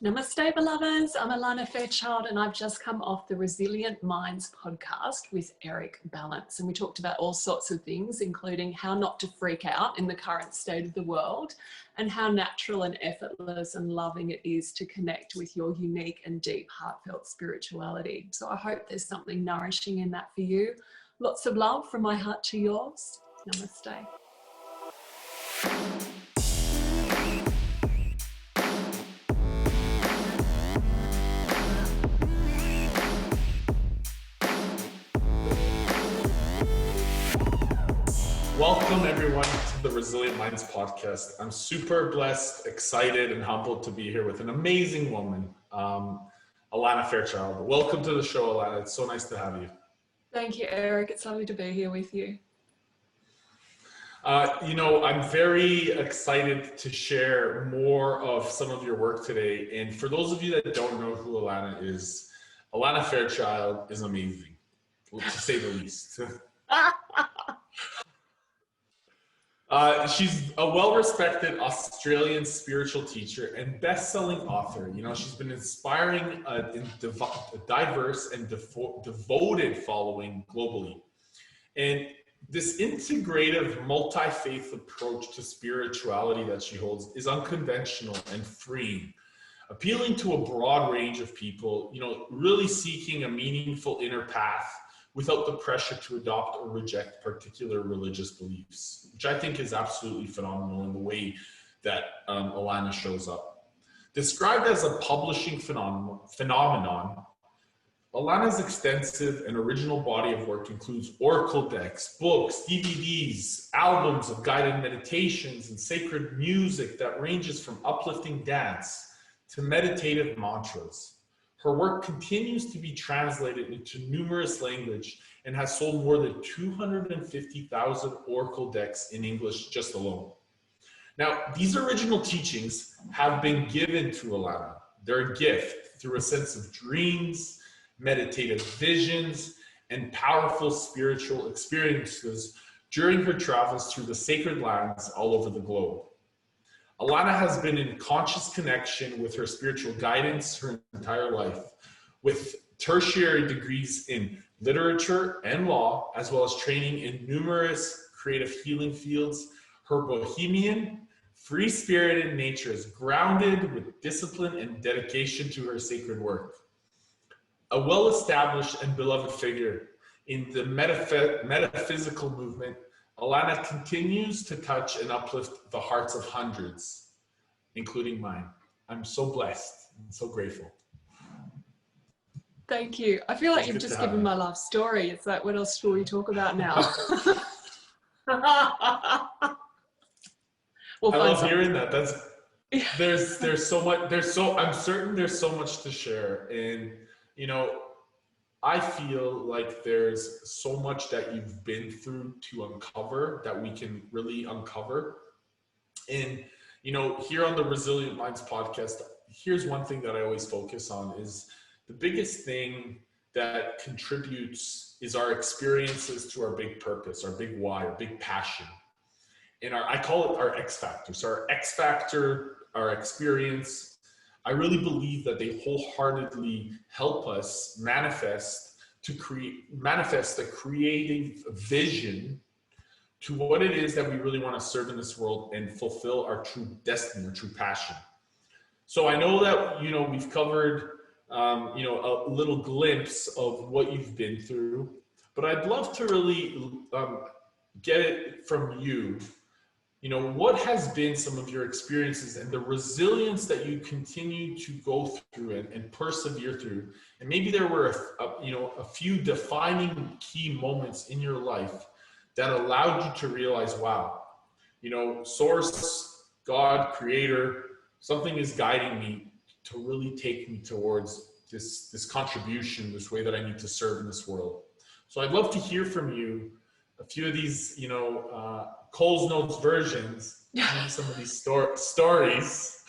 Namaste, beloveds. I'm Alana Fairchild, and I've just come off the Resilient Minds podcast with Eric Balance. And we talked about all sorts of things, including how not to freak out in the current state of the world and how natural and effortless and loving it is to connect with your unique and deep heartfelt spirituality. So I hope there's something nourishing in that for you. Lots of love from my heart to yours. Namaste. Welcome everyone to the Resilient Minds podcast. I'm super blessed, excited, and humbled to be here with an amazing woman, Alana Fairchild. Welcome to the show, Alana. It's so nice to have you. Thank you, Eric. It's lovely to be here with you. I'm very excited to share more of some of your work today. And for those of you that don't know who Alana Fairchild is amazing, to say the least. She's a well-respected Australian spiritual teacher and best-selling author. She's been inspiring a diverse and devoted following globally. And this integrative, multi-faith approach to spirituality that she holds is unconventional and freeing, appealing to a broad range of people, really seeking a meaningful inner path without the pressure to adopt or reject particular religious beliefs, which I think is absolutely phenomenal in the way that Alana shows up. Described as a publishing phenomenon, Alana's extensive and original body of work includes oracle decks, books, DVDs, albums of guided meditations, and sacred music that ranges from uplifting dance to meditative mantras. Her work continues to be translated into numerous languages and has sold more than 250,000 oracle decks in English just alone. Now, these original teachings have been given to Alana. They're a gift through a sense of dreams, meditative visions, and powerful spiritual experiences during her travels through the sacred lands all over the globe. Alana has been in conscious connection with her spiritual guidance her entire life, with tertiary degrees in literature and law, as well as training in numerous creative healing fields. Her bohemian, free-spirited nature is grounded with discipline and dedication to her sacred work. A well-established and beloved figure in the metaphysical movement, Alana continues to touch and uplift the hearts of hundreds, including mine. I'm so blessed and so grateful. Thank you. I feel like you've just given my life story. It's like, what else will we talk about now? I love hearing that. There's so much. I'm certain there's so much to share, and I feel like there's so much that you've been through to uncover that we can really uncover. And, here on the Resilient Minds podcast, here's one thing that I always focus on is the biggest thing that contributes is our experiences to our big purpose, our big why, our big passion. And I call it our X factor. So our X factor, our experience, I really believe that they wholeheartedly help us manifest a creative vision to what it is that we really want to serve in this world and fulfill our true destiny, our true passion. So I know that, we've covered, a little glimpse of what you've been through, but I'd love to really get it from you. What has been some of your experiences and the resilience that you continue to go through and persevere through? And maybe there were a few defining key moments in your life that allowed you to realize, wow, source, God, creator, something is guiding me to really take me towards this contribution, this way that I need to serve in this world. So I'd love to hear from you a few of these, Coles Notes versions, maybe some of these stories,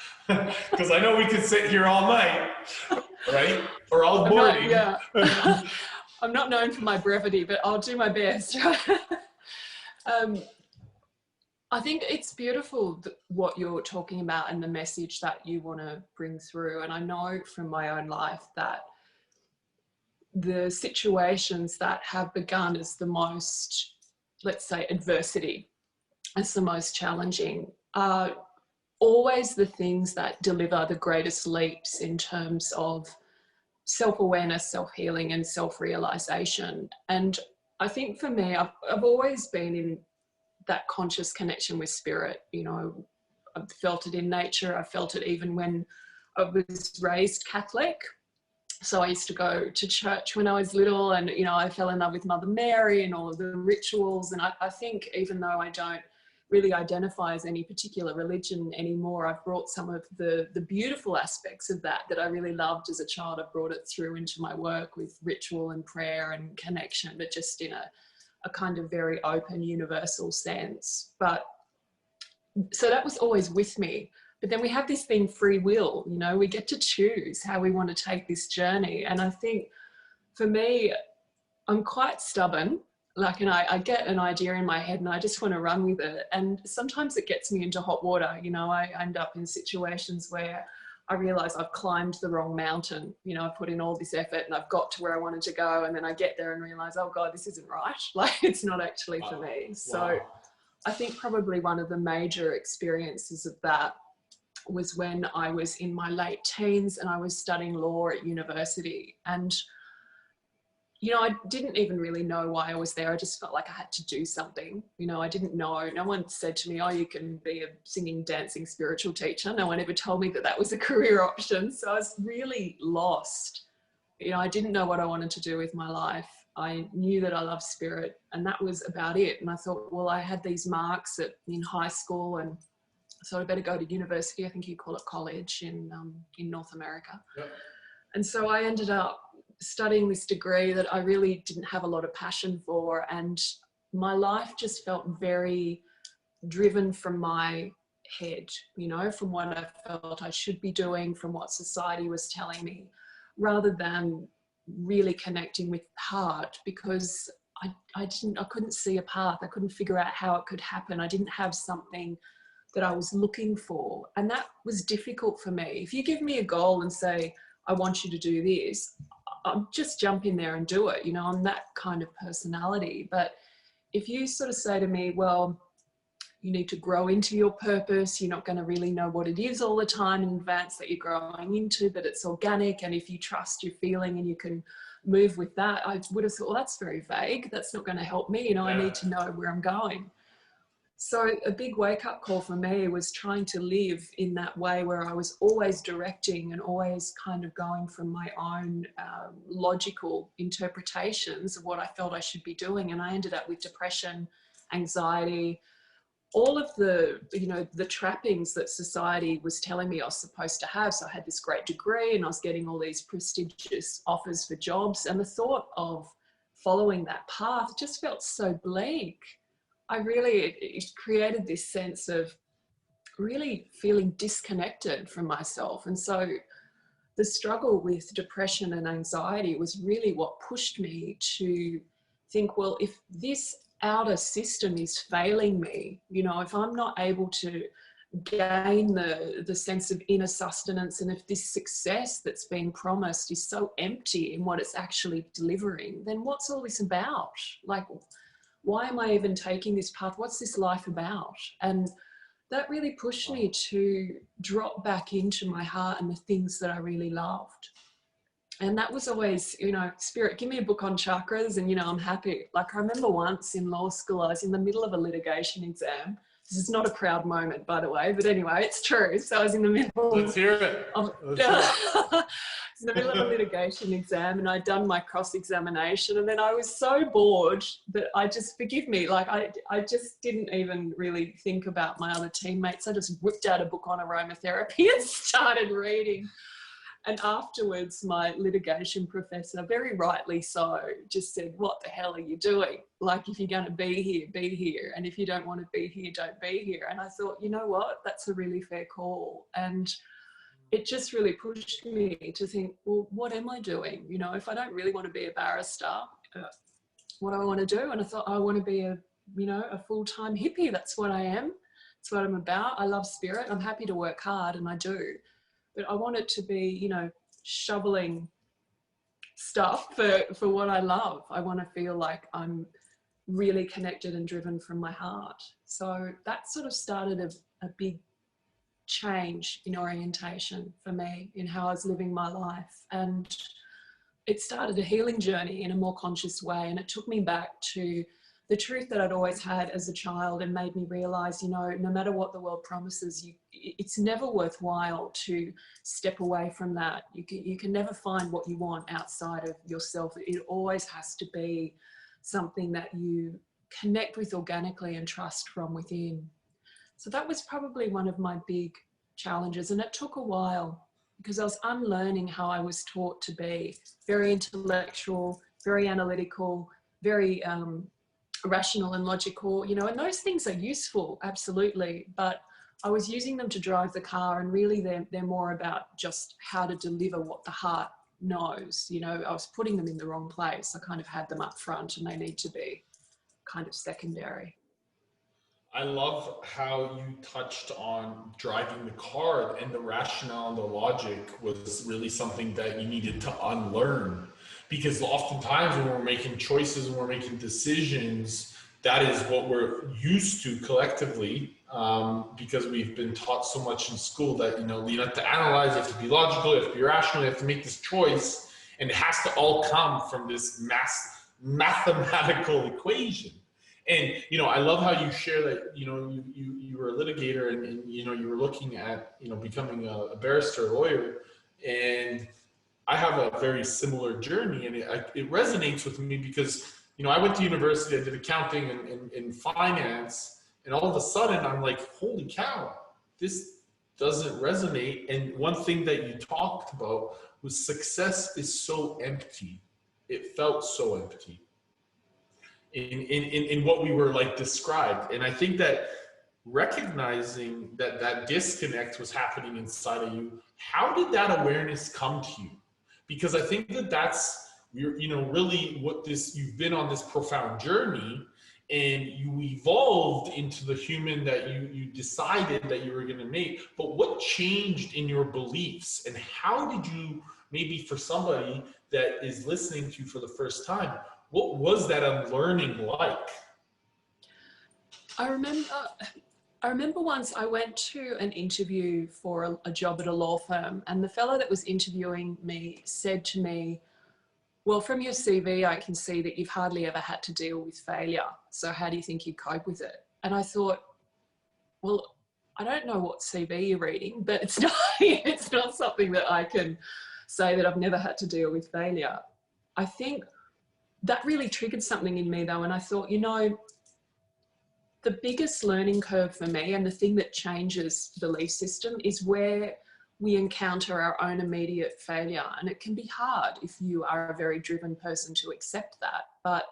because I know we could sit here all night, right? Or all morning. I'm not known for my brevity, but I'll do my best. I think it's beautiful what you're talking about and the message that you want to bring through. And I know from my own life that the situations that have begun as the most, let's say, adversity, as the most challenging, are always the things that deliver the greatest leaps in terms of self-awareness, self-healing, and self-realization. And I think for me, I've always been in that conscious connection with spirit. You know, I've felt it in nature. I felt it even when I was raised Catholic. So I used to go to church when I was little, and, you know, I fell in love with Mother Mary and all of the rituals. And I think even though I don't really identify as any particular religion anymore, I've brought some of the beautiful aspects of that I really loved as a child. I've brought it through into my work with ritual and prayer and connection, but just in a kind of very open, universal sense. But so that was always with me. But then we have this thing, free will, you know, we get to choose how we want to take this journey. And I think for me, I'm quite stubborn. Like, and I get an idea in my head and I just want to run with it. And sometimes it gets me into hot water. You know, I end up in situations where I realize I've climbed the wrong mountain. You know, I put in all this effort and I've got to where I wanted to go. And then I get there and realize, oh God, this isn't right. Like, it's not actually for me. So I think probably one of the major experiences of that was when I was in my late teens and I was studying law at university. And, you know, I didn't even really know why I was there. I just felt like I had to do something. You know, I didn't know. No one said to me, oh, you can be a singing, dancing, spiritual teacher. No one ever told me that that was a career option. So I was really lost. You know, I didn't know what I wanted to do with my life. I knew that I loved spirit, and that was about it. And I thought, well, I had these marks in high school, and so I better go to university. I think you call it college in North America. Yep. And so I ended up studying this degree that I really didn't have a lot of passion for. And my life just felt very driven from my head, you know, from what I felt I should be doing, from what society was telling me, rather than really connecting with heart, because I couldn't see a path. I couldn't figure out how it could happen. I didn't have something that I was looking for. And that was difficult for me. If you give me a goal and say, I want you to do this, I'll just jump in there and do it. You know, I'm that kind of personality. But if you sort of say to me, well, you need to grow into your purpose, you're not going to really know what it is all the time in advance that you're growing into, but it's organic. And if you trust your feeling and you can move with that, I would have thought, well, that's very vague. That's not going to help me. You know, I need to know where I'm going. So a big wake-up call for me was trying to live in that way where I was always directing and always kind of going from my own logical interpretations of what I felt I should be doing. And I ended up with depression, anxiety, all of the, you know, the trappings that society was telling me I was supposed to have. So I had this great degree and I was getting all these prestigious offers for jobs. And the thought of following that path just felt so bleak. It created this sense of really feeling disconnected from myself. And so the struggle with depression and anxiety was really what pushed me to think, well, if this outer system is failing me, you know, if I'm not able to gain the sense of inner sustenance, and if this success that's being promised is so empty in what it's actually delivering, then what's all this about? Like, why am I even taking this path? What's this life about? And that really pushed me to drop back into my heart and the things that I really loved. And that was always, you know, spirit, give me a book on chakras and, you know, I'm happy. Like, I remember once in law school, I was in the middle of a litigation exam. This is not a proud moment, by the way, but anyway, it's true. So I was in the middle. Let's hear it. In the middle of a litigation exam, and I'd done my cross-examination, and then I was so bored that I just, forgive me, like I just didn't even really think about my other teammates. I just whipped out a book on aromatherapy and started reading. And afterwards, my litigation professor, very rightly so, just said, what the hell are you doing? Like, if you're going to be here, be here. And if you don't want to be here, don't be here. And I thought, you know what? That's a really fair call. And it just really pushed me to think, well, what am I doing? You know, if I don't really want to be a barrister, what do I want to do? And I thought, I want to be a a full-time hippie. That's what I am. That's what I'm about. I love spirit. I'm happy to work hard, and I do. But I want it to be, shoveling stuff for what I love. I want to feel like I'm really connected and driven from my heart. So that sort of started a big change in orientation for me in how I was living my life. And it started a healing journey in a more conscious way. And it took me back to the truth that I'd always had as a child, and made me realize, no matter what the world promises, it's never worthwhile to step away from that. You can never find what you want outside of yourself. It always has to be something that you connect with organically and trust from within. So that was probably one of my big challenges. And it took a while, because I was unlearning how I was taught to be: very intellectual, very analytical, very rational and logical, and those things are useful, absolutely. But I was using them to drive the car, and really they're more about just how to deliver what the heart knows. I was putting them in the wrong place. I kind of had them up front, and they need to be kind of secondary. I love how you touched on driving the car, and the rationale and the logic was really something that you needed to unlearn. Because oftentimes when we're making choices and we're making decisions, that is what we're used to collectively, because we've been taught so much in school that, you have to analyze, you have to be logical, you have to be rational, you have to make this choice, and it has to all come from this mathematical equation. And, I love how you share that, you were a litigator, and you were looking at, becoming a barrister, a lawyer. And I have a very similar journey, and it resonates with me because, I went to university, I did accounting and finance, and all of a sudden I'm like, holy cow, this doesn't resonate. And one thing that you talked about was success is so empty. It felt so empty in what we were described. And I think that recognizing that disconnect was happening inside of you, how did that awareness come to you? Because I think that's really what you've been on this profound journey, and you evolved into the human that you decided that you were going to make. But what changed in your beliefs, and how did you, maybe for somebody that is listening to you for the first time, what was that unlearning like? I remember once I went to an interview for a job at a law firm, and the fellow that was interviewing me said to me, well, from your CV, I can see that you've hardly ever had to deal with failure. So how do you think you'd cope with it? And I thought, well, I don't know what CV you're reading, but it's not something that I can say that I've never had to deal with failure. I think that really triggered something in me though. And I thought, the biggest learning curve for me, and the thing that changes belief system, is where we encounter our own immediate failure. And it can be hard if you are a very driven person to accept that. But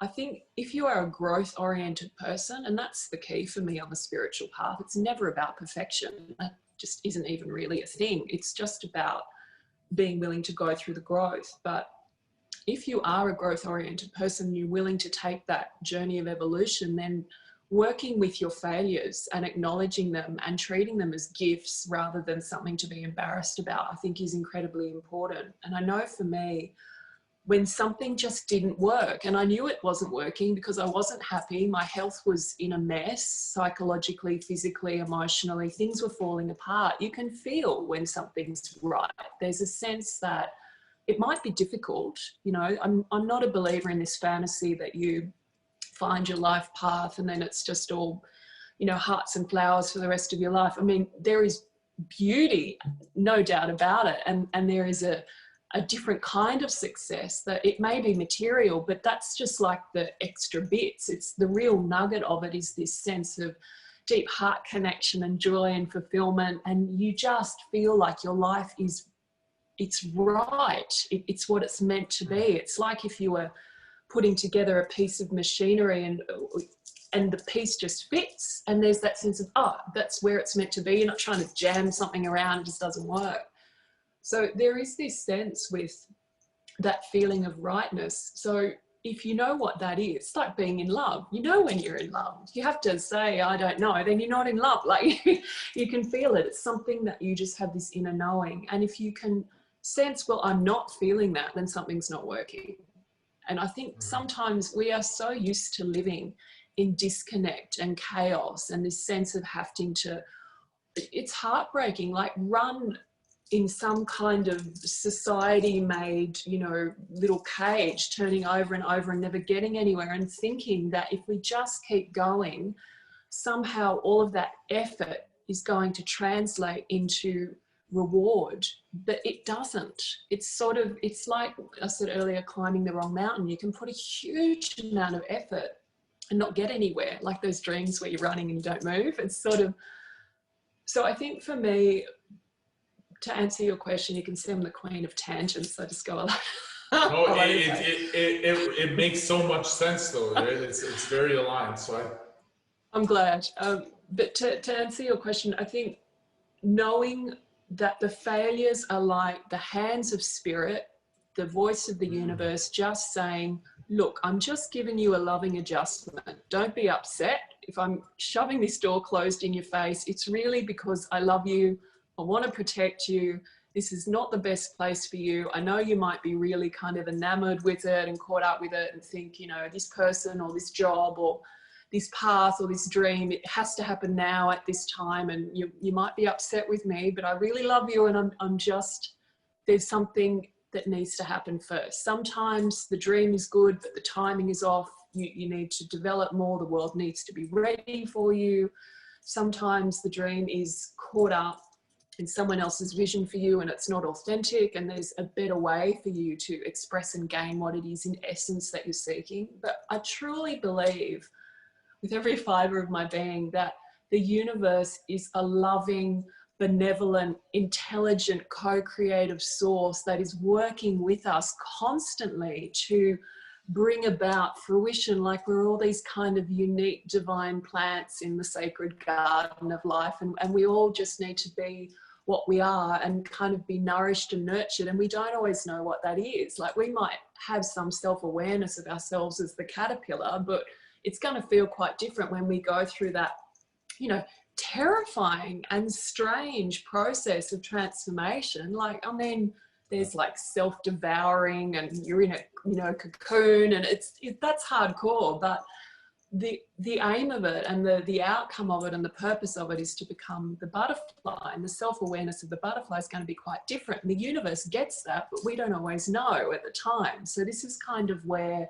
I think if you are a growth-oriented person, and that's the key for me on the spiritual path, it's never about perfection. That just isn't even really a thing. It's just about being willing to go through the growth. But if you are a growth-oriented person, you're willing to take that journey of evolution, then working with your failures and acknowledging them and treating them as gifts rather than something to be embarrassed about, I think is incredibly important. And I know for me, when something just didn't work, and I knew it wasn't working because I wasn't happy, my health was in a mess, psychologically, physically, emotionally, things were falling apart. You can feel when something's right. There's a sense that it might be difficult. I'm not a believer in this fantasy that you find your life path and then it's just all, hearts and flowers for the rest of your life. I mean, there is beauty, no doubt about it. And there is a different kind of success that it may be material, but that's just like the extra bits. It's the real nugget of it is this sense of deep heart connection and joy and fulfillment. And you just feel like your life it's right. It's what it's meant to be. It's like if you were putting together a piece of machinery and the piece just fits, and there's that sense of, that's where it's meant to be. You're not trying to jam something around, it just doesn't work. So there is this sense with that feeling of rightness. So if you know what that is, it's like being in love. You know when you're in love. You have to say, I don't know, then you're not in love. Like you can feel it. It's something that you just have this inner knowing. And if you can sense, well, I'm not feeling that, then something's not working. And I think sometimes we are so used to living in disconnect and chaos and this sense of having to, it's heartbreaking, like run in some kind of society made, you know, little cage, turning over and over and never getting anywhere, and thinking that if we just keep going, somehow all of that effort is going to translate into reward. But it doesn't. It's sort of, it's like I said earlier, climbing the wrong mountain. You can put a huge amount of effort and not get anywhere, like those dreams where you're running and you don't move. It's sort of, so I think for me, to answer your question, you can see I'm the queen of tangents. So I just go a lot. No, it makes so much sense though, right? It's very aligned. So I'm glad. But to answer your question, I think knowing that the failures are like the hands of spirit, the voice of the universe, just saying, look, I'm just giving you a loving adjustment. Don't be upset. If I'm shoving this door closed in your face, it's really because I love you. I want to protect you. This is not the best place for you. I know you might be really kind of enamored with it and caught up with it and think, you know, this person or this job or this path or this dream, it has to happen now at this time. And you might be upset with me, but I really love you. And I'm just, there's something that needs to happen first. Sometimes the dream is good, but the timing is off. You need to develop more. The world needs to be ready for you. Sometimes the dream is caught up in someone else's vision for you and it's not authentic, and there's a better way for you to express and gain what it is in essence that you're seeking. But I truly believe with every fiber of my being that the universe is a loving, benevolent, intelligent, co-creative source that is working with us constantly to bring about fruition. Like we're all these kind of unique divine plants in the sacred garden of life, and we all just need to be what we are and kind of be nourished and nurtured. And we don't always know what that is. Like we might have some self-awareness of ourselves as the caterpillar, but it's going to feel quite different when we go through that, you know, terrifying and strange process of transformation. Like, I mean, there's like self-devouring and you're in a, you know, cocoon, and that's hardcore. But the aim of it and the outcome of it and the purpose of it is to become the butterfly, and the self-awareness of the butterfly is going to be quite different. And the universe gets that, but we don't always know at the time. So this is kind of where,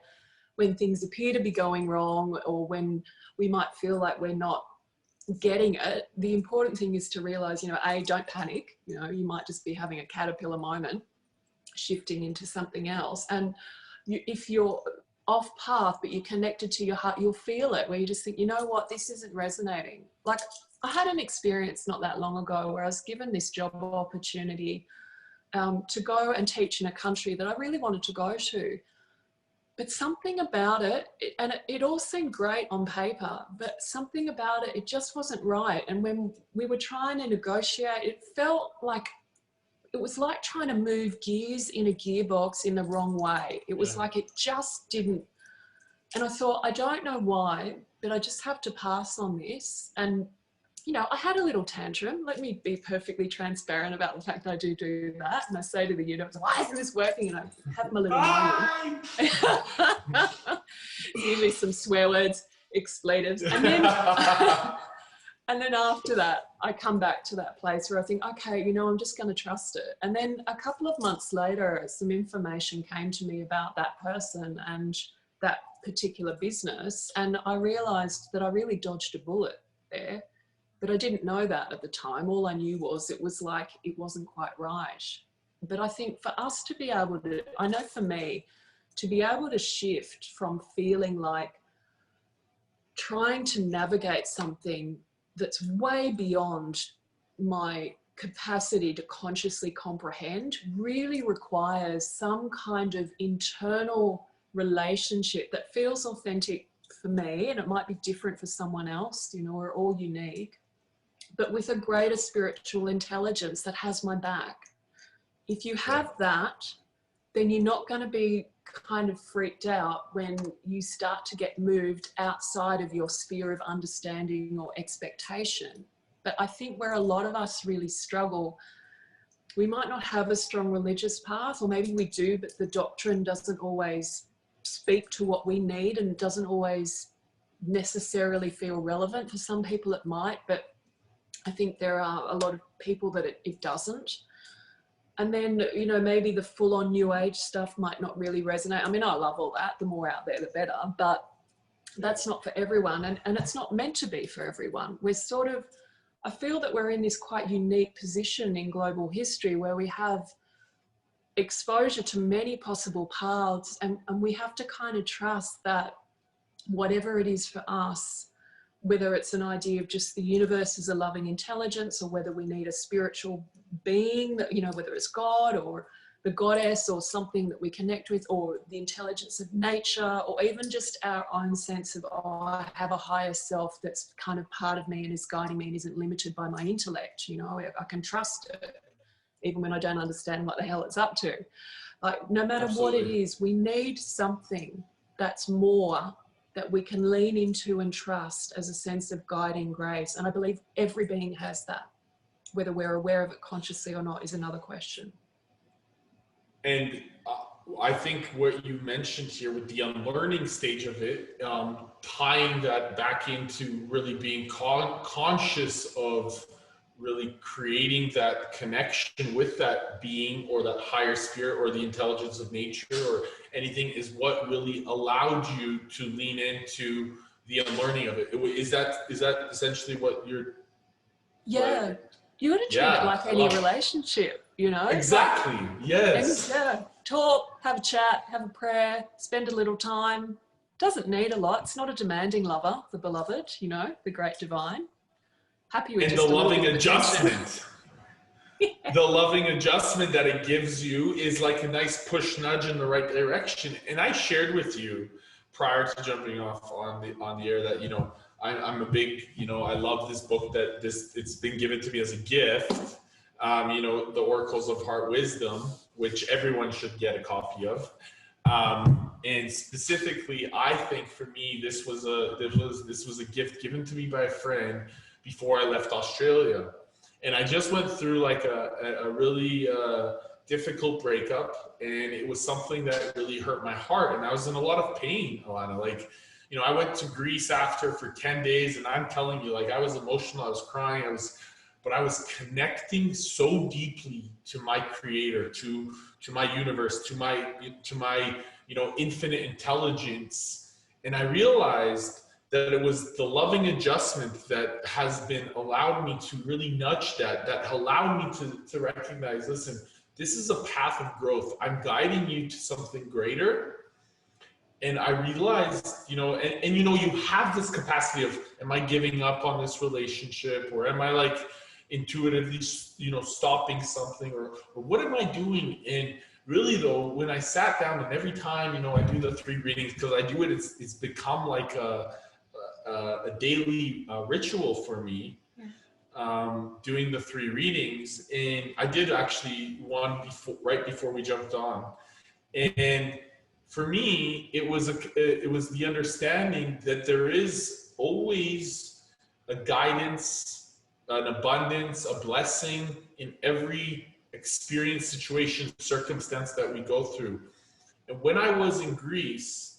when things appear to be going wrong, or when we might feel like we're not getting it, the important thing is to realize, you know, don't panic. You know, you might just be having a caterpillar moment, shifting into something else. And if you're off path, but you're connected to your heart, you'll feel it, where you just think, you know what, this isn't resonating. Like I had an experience not that long ago where I was given this job opportunity to go and teach in a country that I really wanted to go to. But something about it, and it all seemed great on paper, but something about it, it just wasn't right. And when we were trying to negotiate, it felt like, it was like trying to move gears in a gearbox in the wrong way. It was like it just didn't. And I thought, I don't know why, but I just have to pass on this. And, you know, I had a little tantrum. Let me be perfectly transparent about the fact that I do that. And I say to the universe, why isn't this working? And I have my little moment. Usually some swear words, expletives. And then, and then after that, I come back to that place where I think, okay, you know, I'm just going to trust it. And then a couple of months later, some information came to me about that person and that particular business. And I realized that I really dodged a bullet there. But I didn't know that at the time. All I knew was it was like it wasn't quite right. But I think for us to be able to, I know for me, to be able to shift from feeling like trying to navigate something that's way beyond my capacity to consciously comprehend really requires some kind of internal relationship that feels authentic for me, and it might be different for someone else, you know, we're all unique, but with a greater spiritual intelligence that has my back. If you have that, then you're not going to be kind of freaked out when you start to get moved outside of your sphere of understanding or expectation. But I think where a lot of us really struggle, we might not have a strong religious path, or maybe we do, but the doctrine doesn't always speak to what we need and doesn't always necessarily feel relevant. For some people it might, but I think there are a lot of people that it doesn't. And then, you know, maybe the full-on New Age stuff might not really resonate. I mean, I love all that. The more out there, the better. But that's not for everyone. And it's not meant to be for everyone. We're sort of, I feel that we're in this quite unique position in global history where we have exposure to many possible paths. And we have to kind of trust that whatever it is for us, whether it's an idea of just the universe as a loving intelligence, or whether we need a spiritual being, that, you know, whether it's God or the goddess or something that we connect with, or the intelligence of nature, or even just our own sense of, oh, I have a higher self that's kind of part of me and is guiding me and isn't limited by my intellect. You know, I can trust it even when I don't understand what the hell it's up to. Like, no matter Absolutely. what it is, we need something that's more, that we can lean into and trust as a sense of guiding grace. And I believe every being has that. Whether we're aware of it consciously or not is another question. And I think what you mentioned here with the unlearning stage of it, tying that back into really being conscious of really creating that connection with that being or that higher spirit or the intelligence of nature or anything, is what really allowed you to lean into the unlearning of it. Is that essentially what you're... Yeah. Like, you got to treat it like any relationship, you know? Exactly. Like, Yes. yeah, talk, have a chat, have a prayer, spend a little time. Doesn't need a lot. It's not a demanding lover, the beloved, you know, the great divine. Happy with And just the a little loving attention. adjustment. The loving adjustment that it gives you is like a nice push nudge in the right direction. And I shared with you prior to jumping off on the air that, you know, I'm a big, you know, I love this book that it's been given to me as a gift. You know, the Oracles of Heart Wisdom, which everyone should get a copy of. And specifically, I think for me, this was a gift given to me by a friend before I left Australia. And I just went through like a really difficult breakup, and it was something that really hurt my heart. And I was in a lot of pain, Alana. Like, you know, I went to Greece after for 10 days, and I'm telling you, like, I was emotional, I was crying, but I was connecting so deeply to my creator, to my universe, to my, you know, infinite intelligence. And I realized that it was the loving adjustment that has been allowed me to really nudge that allowed me to recognize, listen, this is a path of growth. I'm guiding you to something greater. And I realized, you know, and you know, you have this capacity of, am I giving up on this relationship, or am I like intuitively, you know, stopping something, or what am I doing? And really though, when I sat down, and every time, you know, I do the 3 readings, because I do it, it's become like a daily ritual for me, doing the 3 readings. And I did actually one right before we jumped on. And for me, it was the understanding that there is always a guidance, an abundance, a blessing in every experience, situation, circumstance that we go through. And when I was in Greece,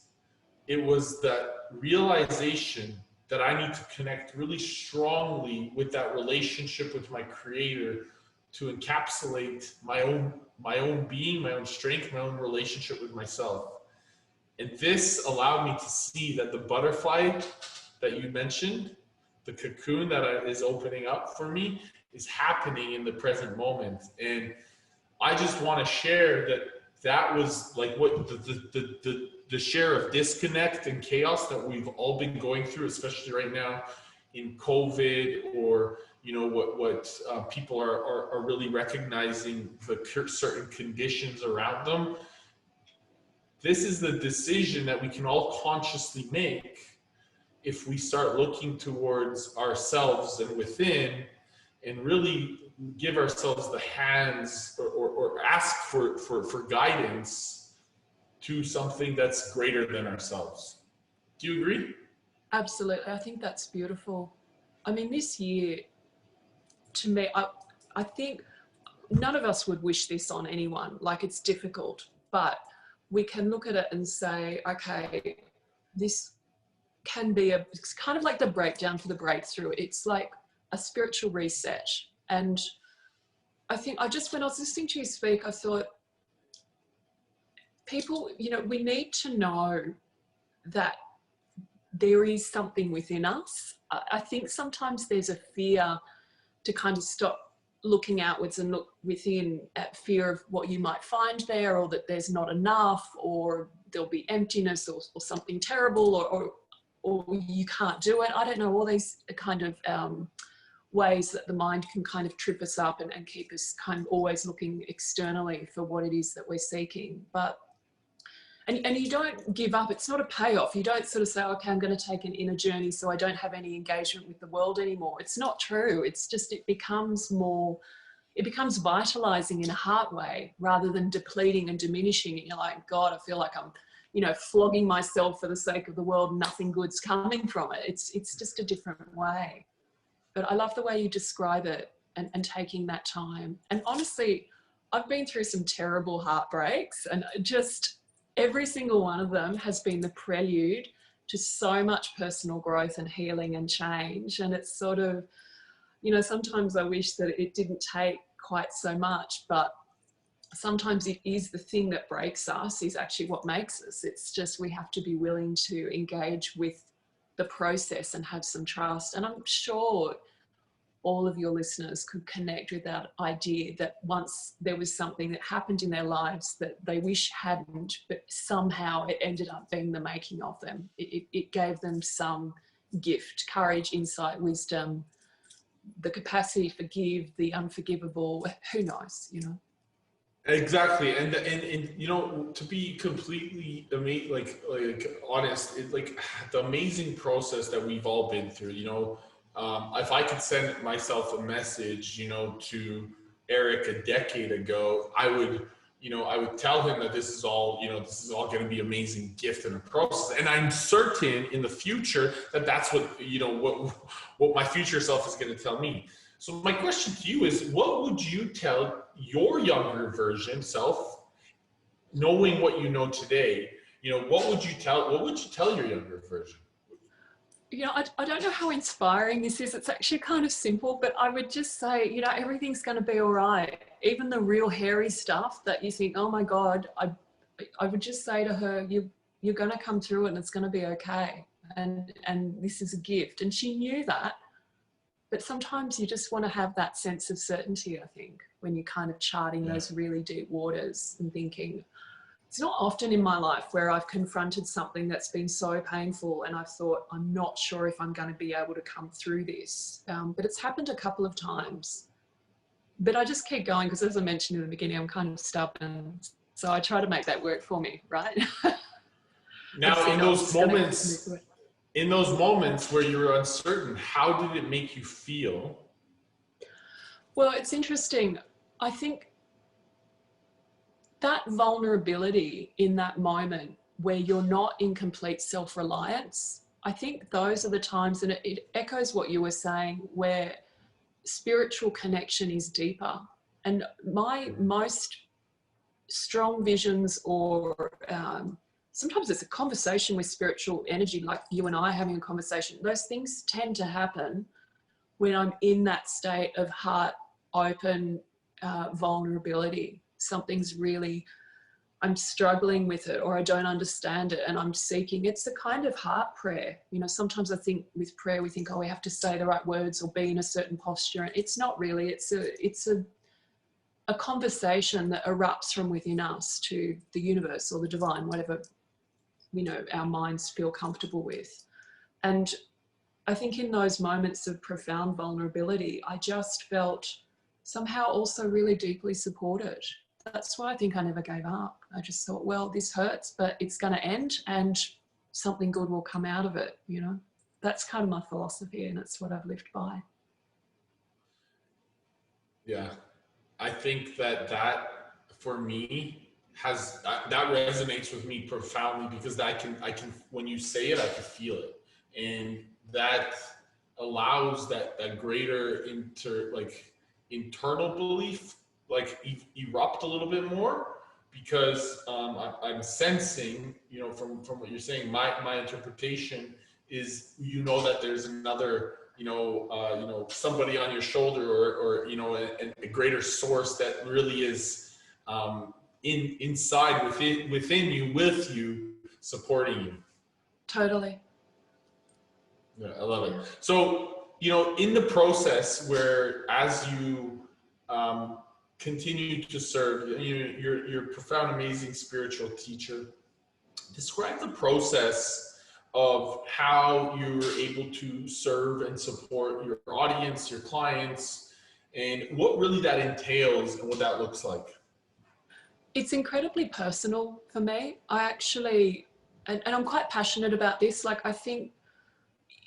it was that realization that I need to connect really strongly with that relationship with my creator to encapsulate my own being, my own strength, my own relationship with myself. And this allowed me to see that the butterfly that you mentioned, the cocoon that is opening up for me, is happening in the present moment. And I just want to share that was like what the share of disconnect and chaos that we've all been going through, especially right now in COVID, or, you know, what people are really recognizing the certain conditions around them. This is the decision that we can all consciously make if we start looking towards ourselves and within, and really give ourselves the hands, or ask for guidance to something that's greater than ourselves. Do you agree? Absolutely. I think that's beautiful. I mean, this year, to me, I think none of us would wish this on anyone. Like, it's difficult, but we can look at it and say, okay, this can be it's kind of like the breakdown for the breakthrough. It's like a spiritual reset. And I think when I was listening to you speak, I thought, people, we need to know that there is something within us. I think sometimes there's a fear to kind of stop looking outwards and look within, at fear of what you might find there, or that there's not enough, or there'll be emptiness, or something terrible, or you can't do it. I don't know, all these kind of ways that the mind can kind of trip us up and keep us kind of always looking externally for what it is that we're seeking. But and you don't give up. It's not a payoff. You don't sort of say, okay, I'm going to take an inner journey so I don't have any engagement with the world anymore. It's not true. It's just, it becomes vitalizing in a heart way rather than depleting and diminishing. And you're like, God, I feel like I'm, flogging myself for the sake of the world. Nothing good's coming from it. It's just a different way. But I love the way you describe it and taking that time. And honestly, I've been through some terrible heartbreaks, and just every single one of them has been the prelude to so much personal growth and healing and change. And it's sort of, sometimes I wish that it didn't take quite so much, but sometimes it is the thing that breaks us is actually what makes us. It's just, we have to be willing to engage with the process and have some trust. And I'm sure all of your listeners could connect with that idea that once there was something that happened in their lives that they wish hadn't, but somehow it ended up being the making of them. It gave them some gift, courage, insight, wisdom, the capacity to forgive the unforgivable. Who knows, Exactly, and to be completely honest, the amazing process that we've all been through. If I could send myself a message, to Eric a decade ago, I would tell him that this is all going to be amazing gift and a process, and I'm certain in the future that that's what my future self is going to tell me. So my question to you is, what would you tell your younger version self, knowing what you know today? What would you tell your younger version? I don't know how inspiring this is. It's actually kind of simple, but I would just say, everything's going to be all right. Even the real hairy stuff that you think, oh my God, I would just say to her, you're going to come through it and it's going to be okay. And this is a gift. And she knew that. But sometimes you just want to have that sense of certainty, I think, when you're kind of charting those really deep waters and thinking. It's not often in my life where I've confronted something that's been so painful and I've thought, I'm not sure if I'm going to be able to come through this. But it's happened a couple of times. But I just keep going because, as I mentioned in the beginning, I'm kind of stubborn. So I try to make that work for me, right? Now, in those moments where you were uncertain, how did it make you feel? Well, it's interesting. I think that vulnerability in that moment where you're not in complete self-reliance, I think those are the times, and it echoes what you were saying, where spiritual connection is deeper. And my most strong visions, or sometimes it's a conversation with spiritual energy, like you and I having a conversation, those things tend to happen when I'm in that state of heart open vulnerability. Something's really, I'm struggling with it, or I don't understand it, and I'm seeking. It's a kind of heart prayer. Sometimes I think with prayer we think, oh, we have to say the right words or be in a certain posture. And it's not really. It's a conversation that erupts from within us to the universe or the divine, whatever our minds feel comfortable with. And I think in those moments of profound vulnerability, I just felt somehow also really deeply supported. That's why I think I never gave up. I just thought, well, this hurts, but it's going to end and something good will come out of it. That's kind of my philosophy, and it's what I've lived by. Yeah. I think that for me that resonates with me profoundly, because I can when you say it, I can feel it, and that allows that greater internal belief erupt a little bit more, because I'm sensing, from what you're saying, my interpretation is, that there's another, somebody on your shoulder, or a greater source that really is inside within you, with you, supporting you. Totally. Yeah, I love it. So, in the process where, as you continue to serve, you're a profound, amazing spiritual teacher. Describe the process of how you were able to serve and support your audience, your clients, and what really that entails and what that looks like. It's incredibly personal for me. I actually, and I'm quite passionate about this. Like, I think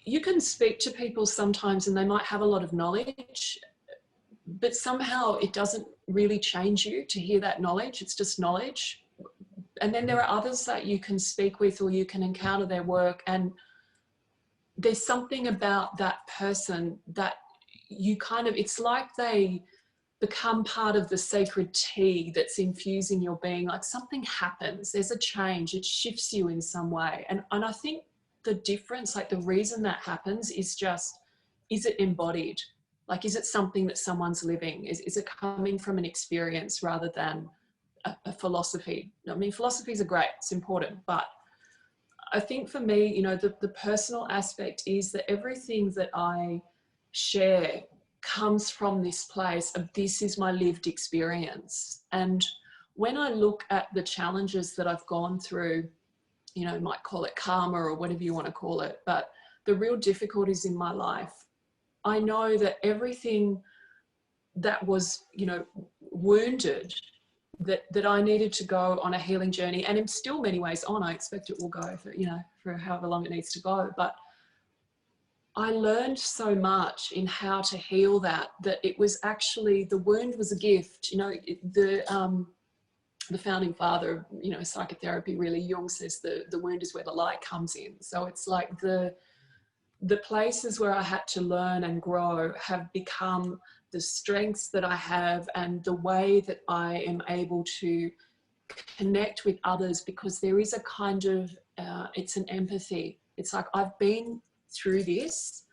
you can speak to people sometimes and they might have a lot of knowledge, but somehow it doesn't really change you to hear that knowledge. It's just knowledge. And then there are others that you can speak with, or you can encounter their work, and there's something about that person that you it's like they become part of the sacred tea that's infusing your being. Like, something happens, there's a change, it shifts you in some way. And I think the difference, like the reason that happens, is just, is it embodied? Like, is it something that someone's living? Is it coming from an experience rather than a philosophy? I mean, philosophies are great, it's important, but I think for me, the personal aspect is that everything that I share comes from this place of, this is my lived experience. And when I look at the challenges that I've gone through, you might call it karma or whatever you want to call it, but the real difficulties in my life, I know that everything that was, wounded, that I needed to go on a healing journey, and in still many ways on, I expect it will go for however long it needs to go. But I learned so much in how to heal that it was actually, the wound was a gift. The founding father of, psychotherapy, really, Jung, says the wound is where the light comes in. So it's like the places where I had to learn and grow have become the strengths that I have, and the way that I am able to connect with others, because there is a kind of, it's an empathy. It's like, I've been through this.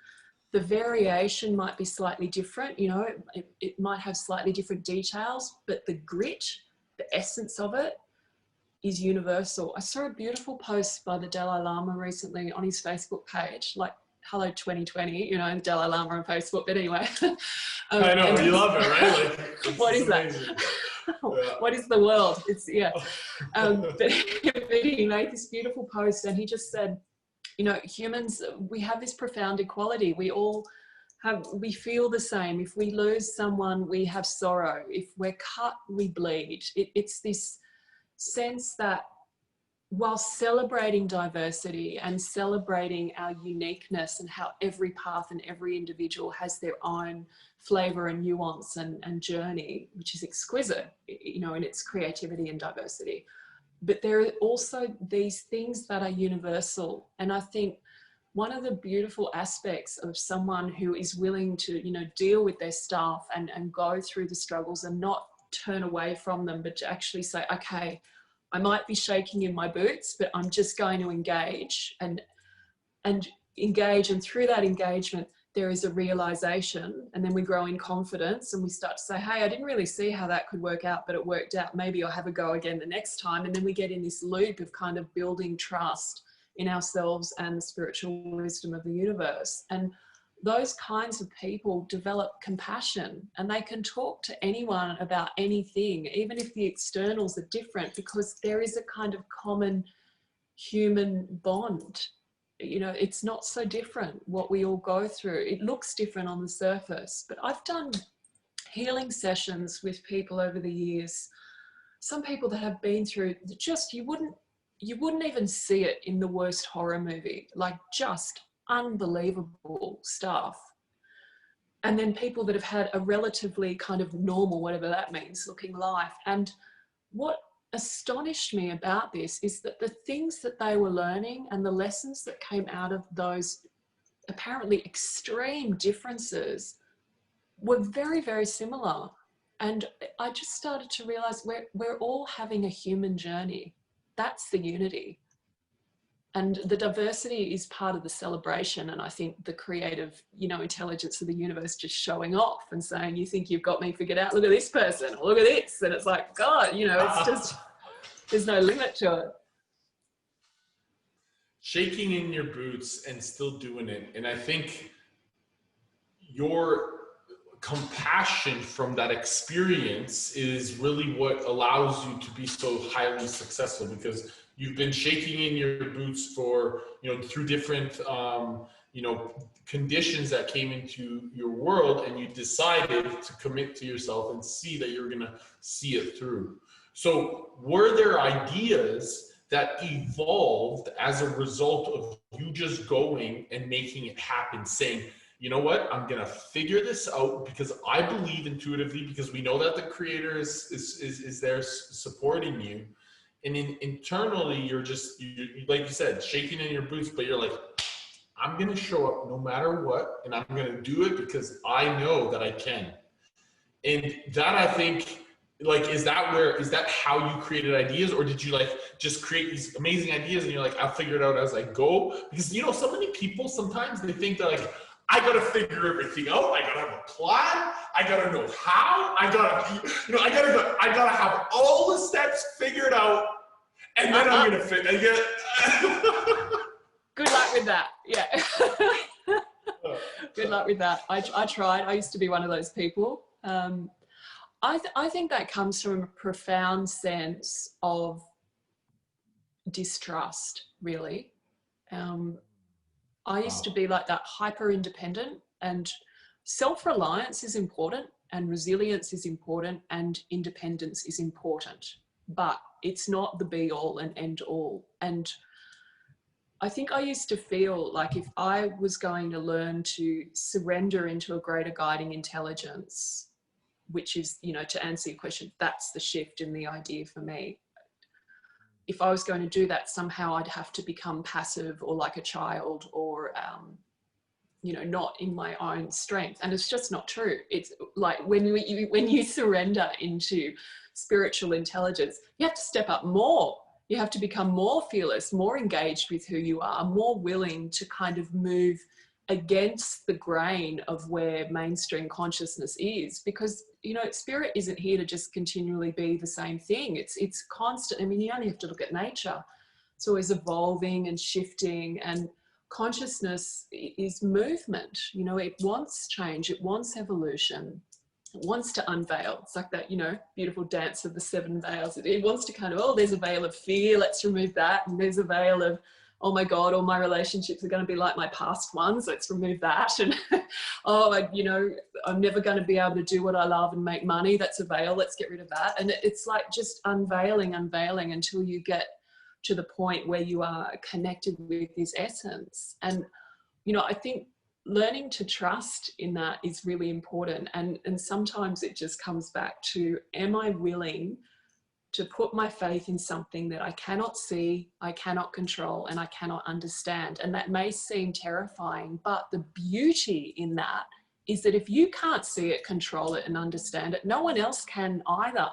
The variation might be slightly different, it might have slightly different details, but the grit, the essence of it is universal. I saw a beautiful post by the Dalai Lama recently on his Facebook page, like, hello 2020, Dalai Lama on Facebook, but anyway. I know, you love it, right? Like, what is amazing. that? Yeah. What is the world? It's, yeah. But he made this beautiful post, and he just said, humans, we have this profound equality. We feel the same. If we lose someone, we have sorrow. If we're cut, we bleed. It's this sense that, while celebrating diversity and celebrating our uniqueness, and how every path and every individual has their own flavor and nuance and journey, which is exquisite, in its creativity and diversity. But there are also these things that are universal. And I think one of the beautiful aspects of someone who is willing to, deal with their stuff and go through the struggles and not turn away from them, but to actually say, okay, I might be shaking in my boots, but I'm just going to engage and engage. And through that engagement, there is a realization, and then we grow in confidence, and we start to say, hey, I didn't really see how that could work out, but it worked out. Maybe I'll have a go again the next time. And then we get in this loop of kind of building trust in ourselves and the spiritual wisdom of the universe. And those kinds of people develop compassion, and they can talk to anyone about anything, even if the externals are different, because there is a kind of common human bond. It's not so different what we all go through. It looks different on the surface, but I've done healing sessions with people over the years, some people that have been through just, you wouldn't even see it in the worst horror movie, like just unbelievable stuff. And then people that have had a relatively kind of normal, whatever that means, looking life. And what astonished me about this is that the things that they were learning and the lessons that came out of those apparently extreme differences were very, very similar. And I just started to realize we're all having a human journey. That's the unity. And the diversity is part of the celebration. And I think the creative, intelligence of the universe just showing off and saying, you think you've got me figured out, look at this person, or look at this. And it's like, God, it's just, there's no limit to it. Shaking in your boots and still doing it. And I think your compassion from that experience is really what allows you to be so highly successful, because you've been shaking in your boots for, through different, conditions that came into your world, and you decided to commit to yourself and see that you're going to see it through. So were there ideas that evolved as a result of you just going and making it happen, saying, you know what, I'm going to figure this out because I believe intuitively, because we know that the creator is there supporting you. And internally, you're just, like you said, shaking in your boots, but you're like, I'm going to show up no matter what, and I'm going to do it because I know that I can. And that, I think, is that how you created ideas, or did you just create these amazing ideas and you're like, I'll figure it out as I go? Because, so many people, sometimes they think that I got to figure everything out. I got to have a plan. I got to know how. I got to have all the steps figured out, and then I'm going to fit. Good luck with that. Yeah. Good luck with that. I tried. I used to be one of those people. I think that comes from a profound sense of distrust, really. I used to be like that, hyper independent, and self-reliance is important, and resilience is important, and independence is important, but it's not the be all and end all. And I think I used to feel like if I was going to learn to surrender into a greater guiding intelligence, which is, to answer your question, that's the shift in the idea for me. If I was going to do that, somehow I'd have to become passive or like a child, or, not in my own strength. And it's just not true. It's like when you surrender into spiritual intelligence, you have to step up more. You have to become more fearless, more engaged with who you are, more willing to kind of move against the grain of where mainstream consciousness is, because spirit isn't here to just continually be the same thing. It's constant. I mean, you only have to look at nature. It's always evolving and shifting, and consciousness is movement. It wants change, it wants evolution, it wants to unveil. It's like that, beautiful dance of the 7 veils. It wants to kind of, there's a veil of fear, let's remove that. And there's a veil of, oh my God, all my relationships are going to be like my past ones, let's remove that. And I'm never going to be able to do what I love and make money, that's a veil, let's get rid of that. And it's like just unveiling until you get to the point where you are connected with this essence. And I think learning to trust in that is really important. And sometimes it just comes back to, am I willing to put my faith in something that I cannot see, I cannot control, and I cannot understand? And that may seem terrifying, but the beauty in that is that if you can't see it, control it, and understand it, no one else can either.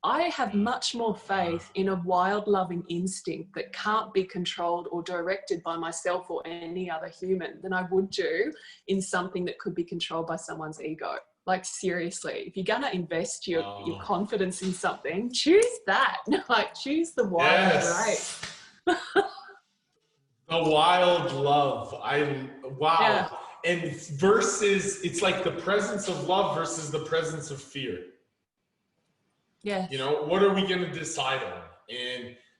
I have much more faith in a wild, loving instinct that can't be controlled or directed by myself or any other human than I would do in something that could be controlled by someone's ego. Like, seriously, if you're going to invest your confidence in something, choose that. Choose the wild grace. The wild love. Wow. Yeah. And versus, it's like the presence of love versus the presence of fear. Yeah. What are we going to decide on?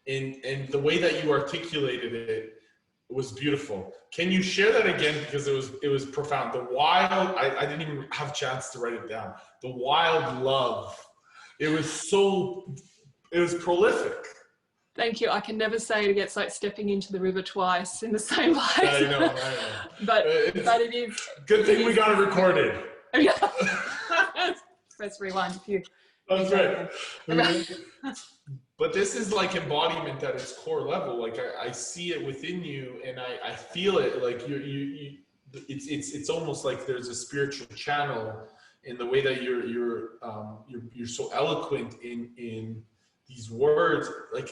And the way that you articulated it was beautiful. Can you share that again? Because it was profound. The wild, I didn't even have a chance to write it down. The wild love. It was prolific. Thank you. I can never say it again. It's like stepping into the river twice in the same place. I know. But it is. Good thing we got it recorded. Press rewind if you. That's right. this is like embodiment at its core level. Like I see it within you, and I feel it. Like it's almost like there's a spiritual channel in the way that you're so eloquent in these words. Like,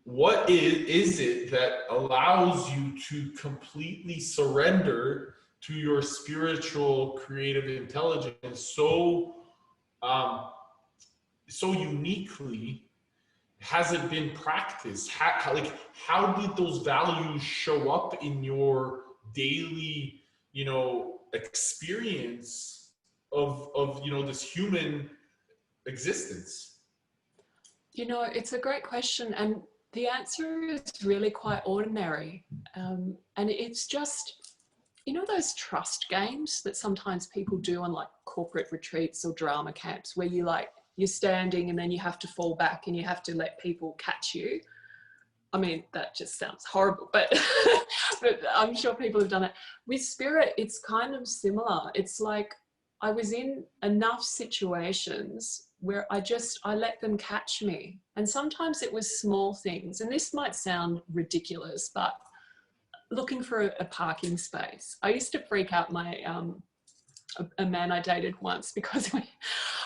what is it that allows you to completely surrender to your spiritual creative intelligence so so uniquely? Has it been practiced? How did those values show up in your daily, experience of this human existence? It's a great question, and the answer is really quite ordinary. And it's just, those trust games that sometimes people do on like corporate retreats or drama camps, where you're standing and then you have to fall back and you have to let people catch you. I mean, that just sounds horrible, but but I'm sure people have done it. With spirit, it's kind of similar. It's like I was in enough situations where I let them catch me. And sometimes it was small things. And this might sound ridiculous, but looking for a parking space. I used to freak out a man I dated once, because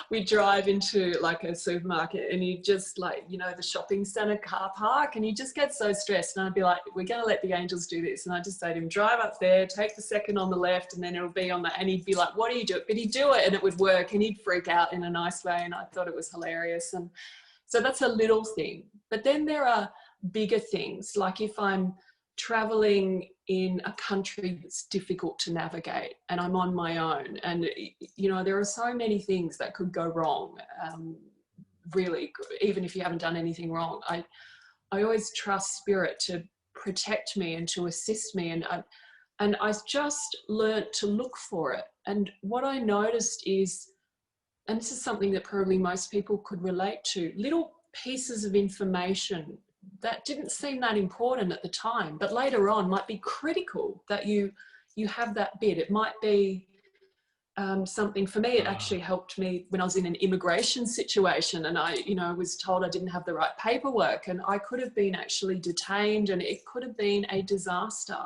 we drive into like a supermarket and you just the shopping center car park, and you just get so stressed. And I'd be like, we're going to let the angels do this. And I just say to him, drive up there, take the second on the left, and then it'll be on the, and he'd be like, what do you do? But he'd do it and it would work, and he'd freak out in a nice way. And I thought it was hilarious. And so that's a little thing. But then there are bigger things, like if I'm traveling in a country that's difficult to navigate and I'm on my own, and there are so many things that could go wrong, really, even if you haven't done anything wrong. I always trust spirit to protect me and to assist me, and I just learnt to look for it. And what I noticed is, and this is something that probably most people could relate to, little pieces of information that didn't seem that important at the time, but later on might be critical that you have that bit. It might be something. For me, it actually helped me when I was in an immigration situation, and I was told I didn't have the right paperwork, and I could have been actually detained, and it could have been a disaster.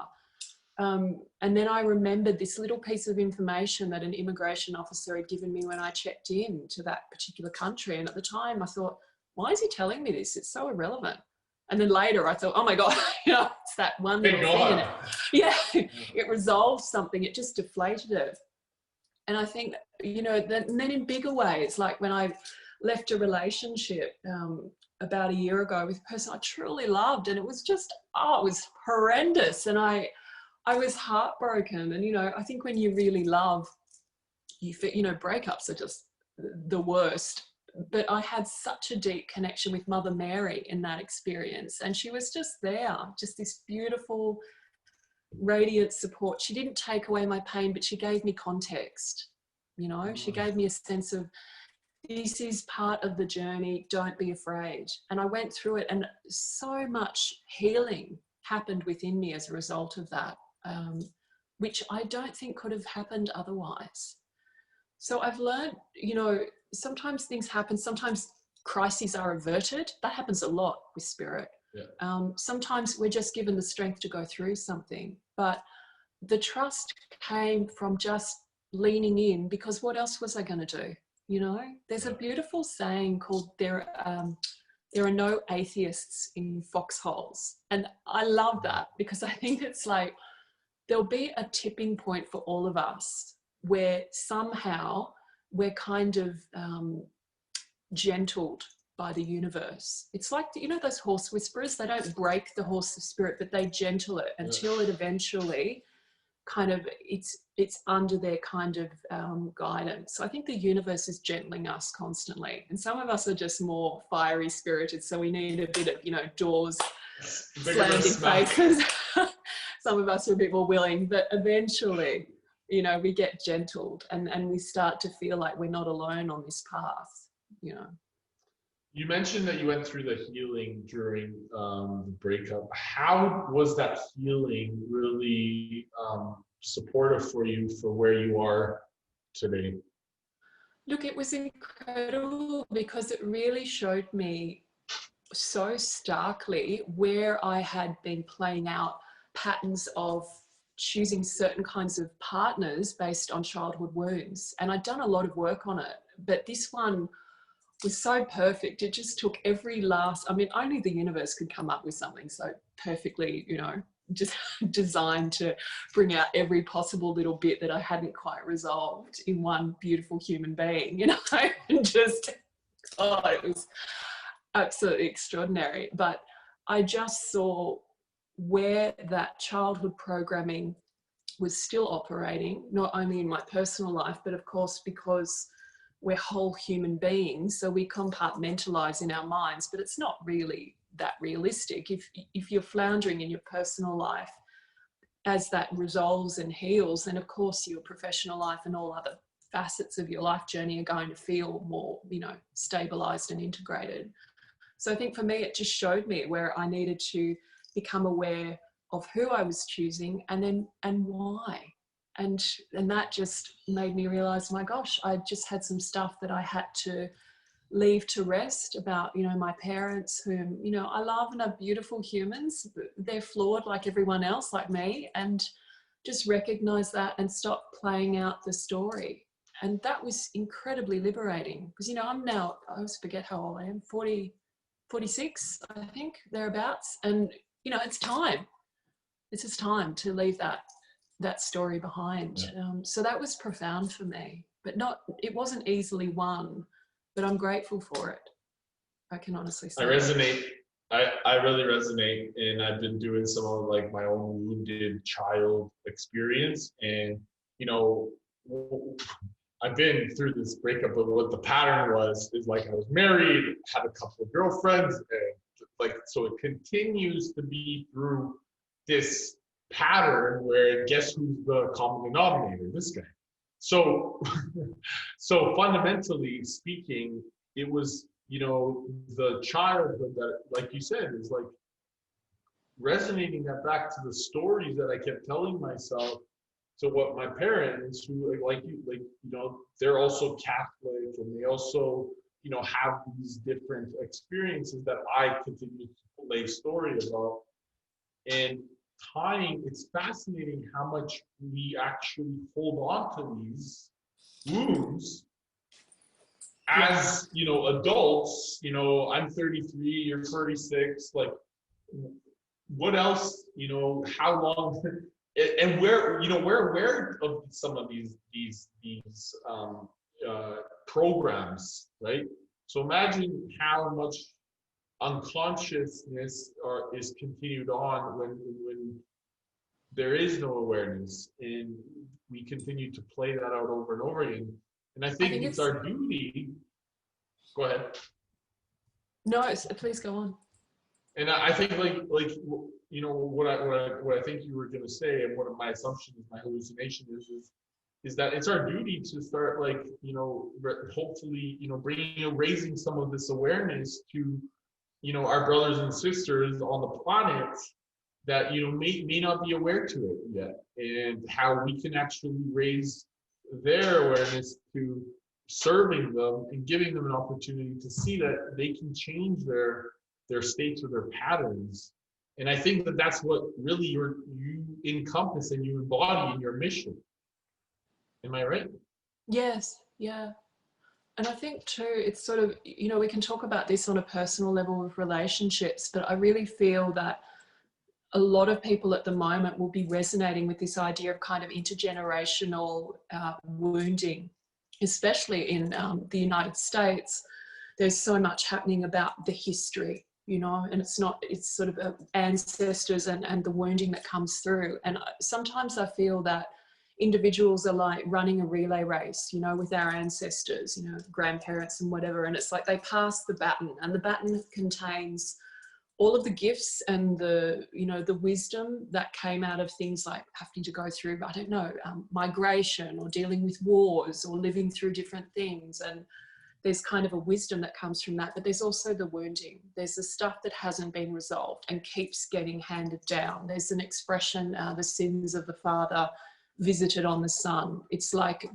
And then I remembered this little piece of information that an immigration officer had given me when I checked in to that particular country. And at the time I thought, why is he telling me this? It's so irrelevant. And then later I thought, oh my God, it's that one little thing. It resolved something. It just deflated it. And I think, then in bigger ways, like when I left a relationship about a year ago with a person I truly loved, and it was just, it was horrendous. And I was heartbroken. And, I think when you really love, breakups are just the worst. But I had such a deep connection with Mother Mary in that experience. And she was just there, just this beautiful, radiant support. She didn't take away my pain, but she gave me context. She gave me a sense of, this is part of the journey, don't be afraid. And I went through it, and so much healing happened within me as a result of that, which I don't think could have happened otherwise. So I've learned, sometimes things happen, sometimes crises are averted. That happens a lot with spirit. Yeah. Sometimes we're just given the strength to go through something, but the trust came from just leaning in, because what else was I going to do? There's a beautiful saying called, there are no atheists in foxholes. And I love that, because I think it's like, there'll be a tipping point for all of us where somehow we're kind of gentled by the universe. It's like, those horse whisperers, they don't break the horse's spirit, but they gentle it until it eventually kind of, it's under their kind of guidance. So I think the universe is gentling us constantly. And some of us are just more fiery spirited, so we need a bit of, doors slammed in faces. Some of us are a bit more willing, but eventually, we get gentled, and we start to feel like we're not alone on this path, You mentioned that you went through the healing during the breakup. How was that healing really supportive for you for where you are today? Look, it was incredible, because it really showed me so starkly where I had been playing out patterns of choosing certain kinds of partners based on childhood wounds. And I'd done a lot of work on it, but this one was so perfect. It just took every last, I mean, only the universe could come up with something so perfectly, you know, just designed to bring out every possible little bit that I hadn't quite resolved in one beautiful human being, you know, and just, oh, it was absolutely extraordinary. But I just saw where that childhood programming was still operating, not only in my personal life, but of course, because we're whole human beings, so we compartmentalize in our minds, but it's not really that realistic. If you're floundering in your personal life, as that resolves and heals, then of course your professional life and all other facets of your life journey are going to feel more, you know, stabilized and integrated. So I think for me, it just showed me where I needed to become aware of who I was choosing and why. And that just made me realize, my gosh, I just had some stuff that I had to leave to rest about, you know, my parents, whom, you know, I love and are beautiful humans. They're flawed like everyone else, like me, and just recognize that and stop playing out the story. And that was incredibly liberating because, you know, I'm now, I always forget how old I am, 46, I think, thereabouts. And, you know, it's time. It's just time to leave that story behind. Yeah. So that was profound for me, but it wasn't easily won, but I'm grateful for it. I can honestly say I resonate. I really resonate, and I've been doing some of like my own wounded child experience, and you know, I've been through this breakup, but what the pattern was is like I was married, had a couple of girlfriends, and like so it continues to be through this pattern where guess who's the common denominator? This guy. So so fundamentally speaking, it was, you know, the childhood that, like you said, is like resonating that back to the stories that I kept telling myself. So what my parents, who like you know, they're also Catholic, and they also, you know, have these different experiences that I continue to lay story about. And it's fascinating how much we actually hold on to these wounds as, you know, adults. You know, I'm 33, you're 36, like what else, you know, how long and where, you know, we're aware of some of these programs, right? So imagine how much unconsciousness is continued on when there is no awareness, and we continue to play that out over and over again. And I think it's our duty. Go ahead. No, please go on. And I think like you know what I think you were gonna say, and what my assumption is, my hallucination is that it's our duty to start, like, you know, hopefully, you know, raising some of this awareness to, you know, our brothers and sisters on the planet that, you know, may not be aware to it yet, and how we can actually raise their awareness to serving them and giving them an opportunity to see that they can change their states or their patterns. And I think that that's what really you encompass and you embody in your mission. Am I right? Yes, yeah. And I think too, it's sort of, you know, we can talk about this on a personal level with relationships, but I really feel that a lot of people at the moment will be resonating with this idea of kind of intergenerational wounding, especially in the United States. There's so much happening about the history, you know, and it's sort of ancestors and the wounding that comes through. And sometimes I feel that individuals are like running a relay race, you know, with our ancestors, you know, grandparents and whatever. And it's like they pass the baton, and the baton contains all of the gifts and the, you know, the wisdom that came out of things like having to go through, I don't know, migration, or dealing with wars, or living through different things. And there's kind of a wisdom that comes from that, but there's also the wounding. There's the stuff that hasn't been resolved and keeps getting handed down. There's an expression, the sins of the father visited on the son. It's like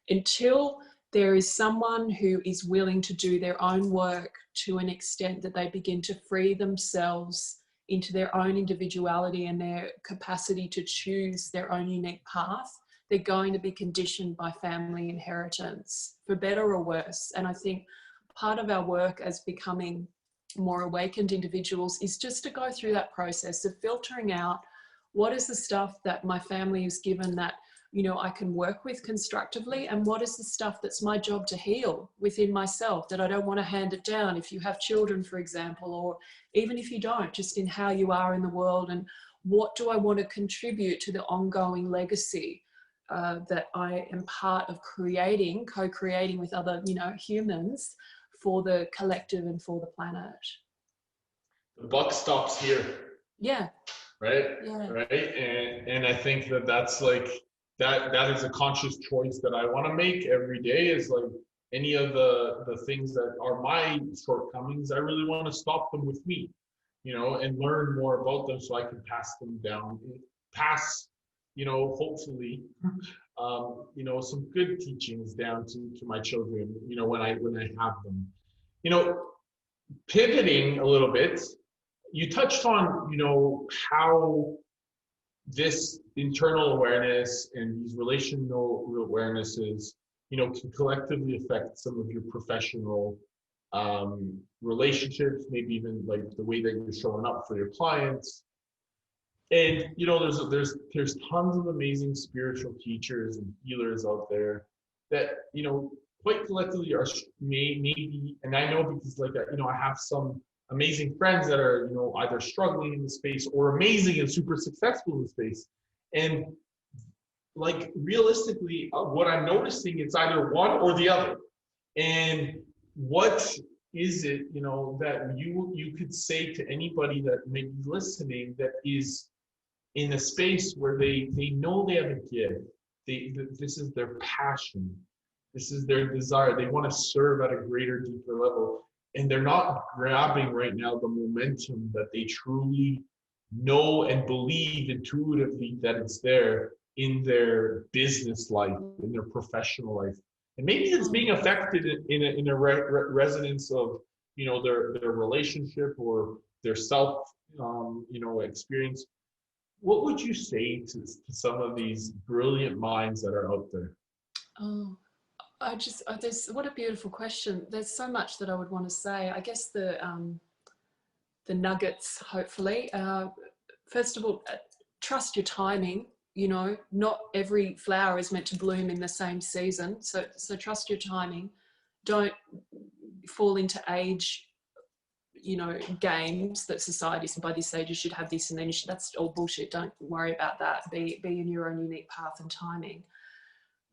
until there is someone who is willing to do their own work to an extent that they begin to free themselves into their own individuality and their capacity to choose their own unique path, they're going to be conditioned by family inheritance, for better or worse. And I think part of our work as becoming more awakened individuals is just to go through that process of filtering out what is the stuff that my family has given that, you know, I can work with constructively, and what is the stuff that's my job to heal within myself that I don't want to hand it down. If you have children, for example, or even if you don't, just in how you are in the world, and what do I want to contribute to the ongoing legacy that I am part of creating, co-creating with other, you know, humans for the collective and for the planet. The buck stops here. Yeah. Right. Yeah. Right. And I think that that's like, that is a conscious choice that I want to make every day, is like any of the things that are my shortcomings, I really want to stop them with me, you know, and learn more about them so I can pass them down, you know, hopefully, you know, some good teachings down to my children, you know, when I have them. You know, pivoting a little bit, you touched on, you know, how this internal awareness and these relational awarenesses, you know, can collectively affect some of your professional relationships, maybe even like the way that you're showing up for your clients. And, you know, there's tons of amazing spiritual teachers and healers out there that, you know, quite collectively are maybe, and I know because like, you know, I have some amazing friends that are, you know, either struggling in the space or amazing and super successful in the space. And like realistically, what I'm noticing, it's either one or the other. And what is it, you know, that you could say to anybody that may be listening that is in a space where they know they have a gift, this is their passion, this is their desire, they want to serve at a greater, deeper level, and they're not grabbing right now the momentum that they truly know and believe intuitively that it's there in their business life, in their professional life, and maybe it's being affected in a resonance of, you know, their relationship or their self, you know, experience. What would you say to some of these brilliant minds that are out there? Oh, what a beautiful question. There's so much that I would want to say. I guess the nuggets, hopefully. First of all, trust your timing. You know, not every flower is meant to bloom in the same season. So trust your timing. Don't fall into age, you know, games that society said by this age you should have this and then you should. That's all bullshit. Don't worry about that. Be in your own unique path and timing.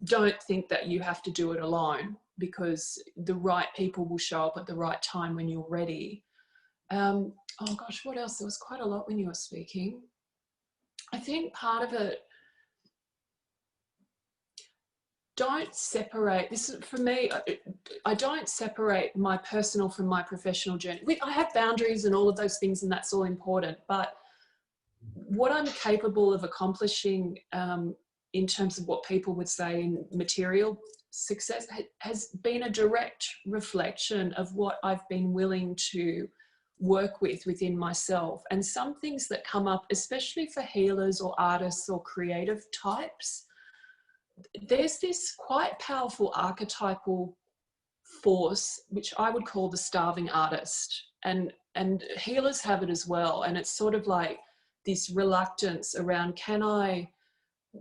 Don't think that you have to do it alone, because the right people will show up at the right time when you're ready. Oh gosh, what else? There was quite a lot when you were speaking. I think part of it, don't separate, this is for me, I don't separate my personal from my professional journey. I have boundaries and all of those things, and that's all important, but what I'm capable of accomplishing in terms of what people would say in material success has been a direct reflection of what I've been willing to work with within myself. And some things that come up, especially for healers or artists or creative types, there's this quite powerful archetypal force, which I would call the starving artist. And healers have it as well. And it's sort of like this reluctance around, can I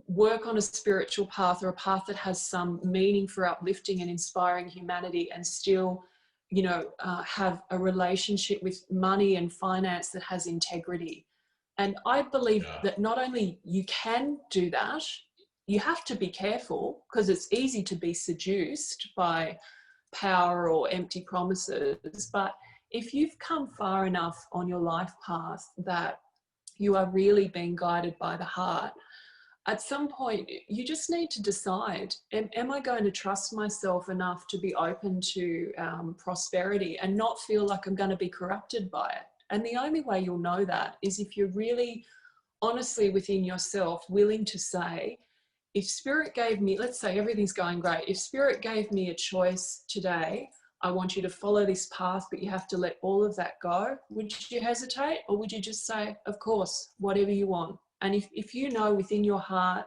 work on a spiritual path or a path that has some meaning for uplifting and inspiring humanity and still, you know, have a relationship with money and finance that has integrity. And I believe that not only you can do that, you have to be careful, because it's easy to be seduced by power or empty promises. But if you've come far enough on your life path that you are really being guided by the heart, at some point you just need to decide, am I going to trust myself enough to be open to prosperity and not feel like I'm going to be corrupted by it? And the only way you'll know that is if you're really honestly within yourself willing to say, if Spirit gave me, let's say everything's going great, if Spirit gave me a choice today, I want you to follow this path, but you have to let all of that go, would you hesitate? Or would you just say, of course, whatever you want? And if you know within your heart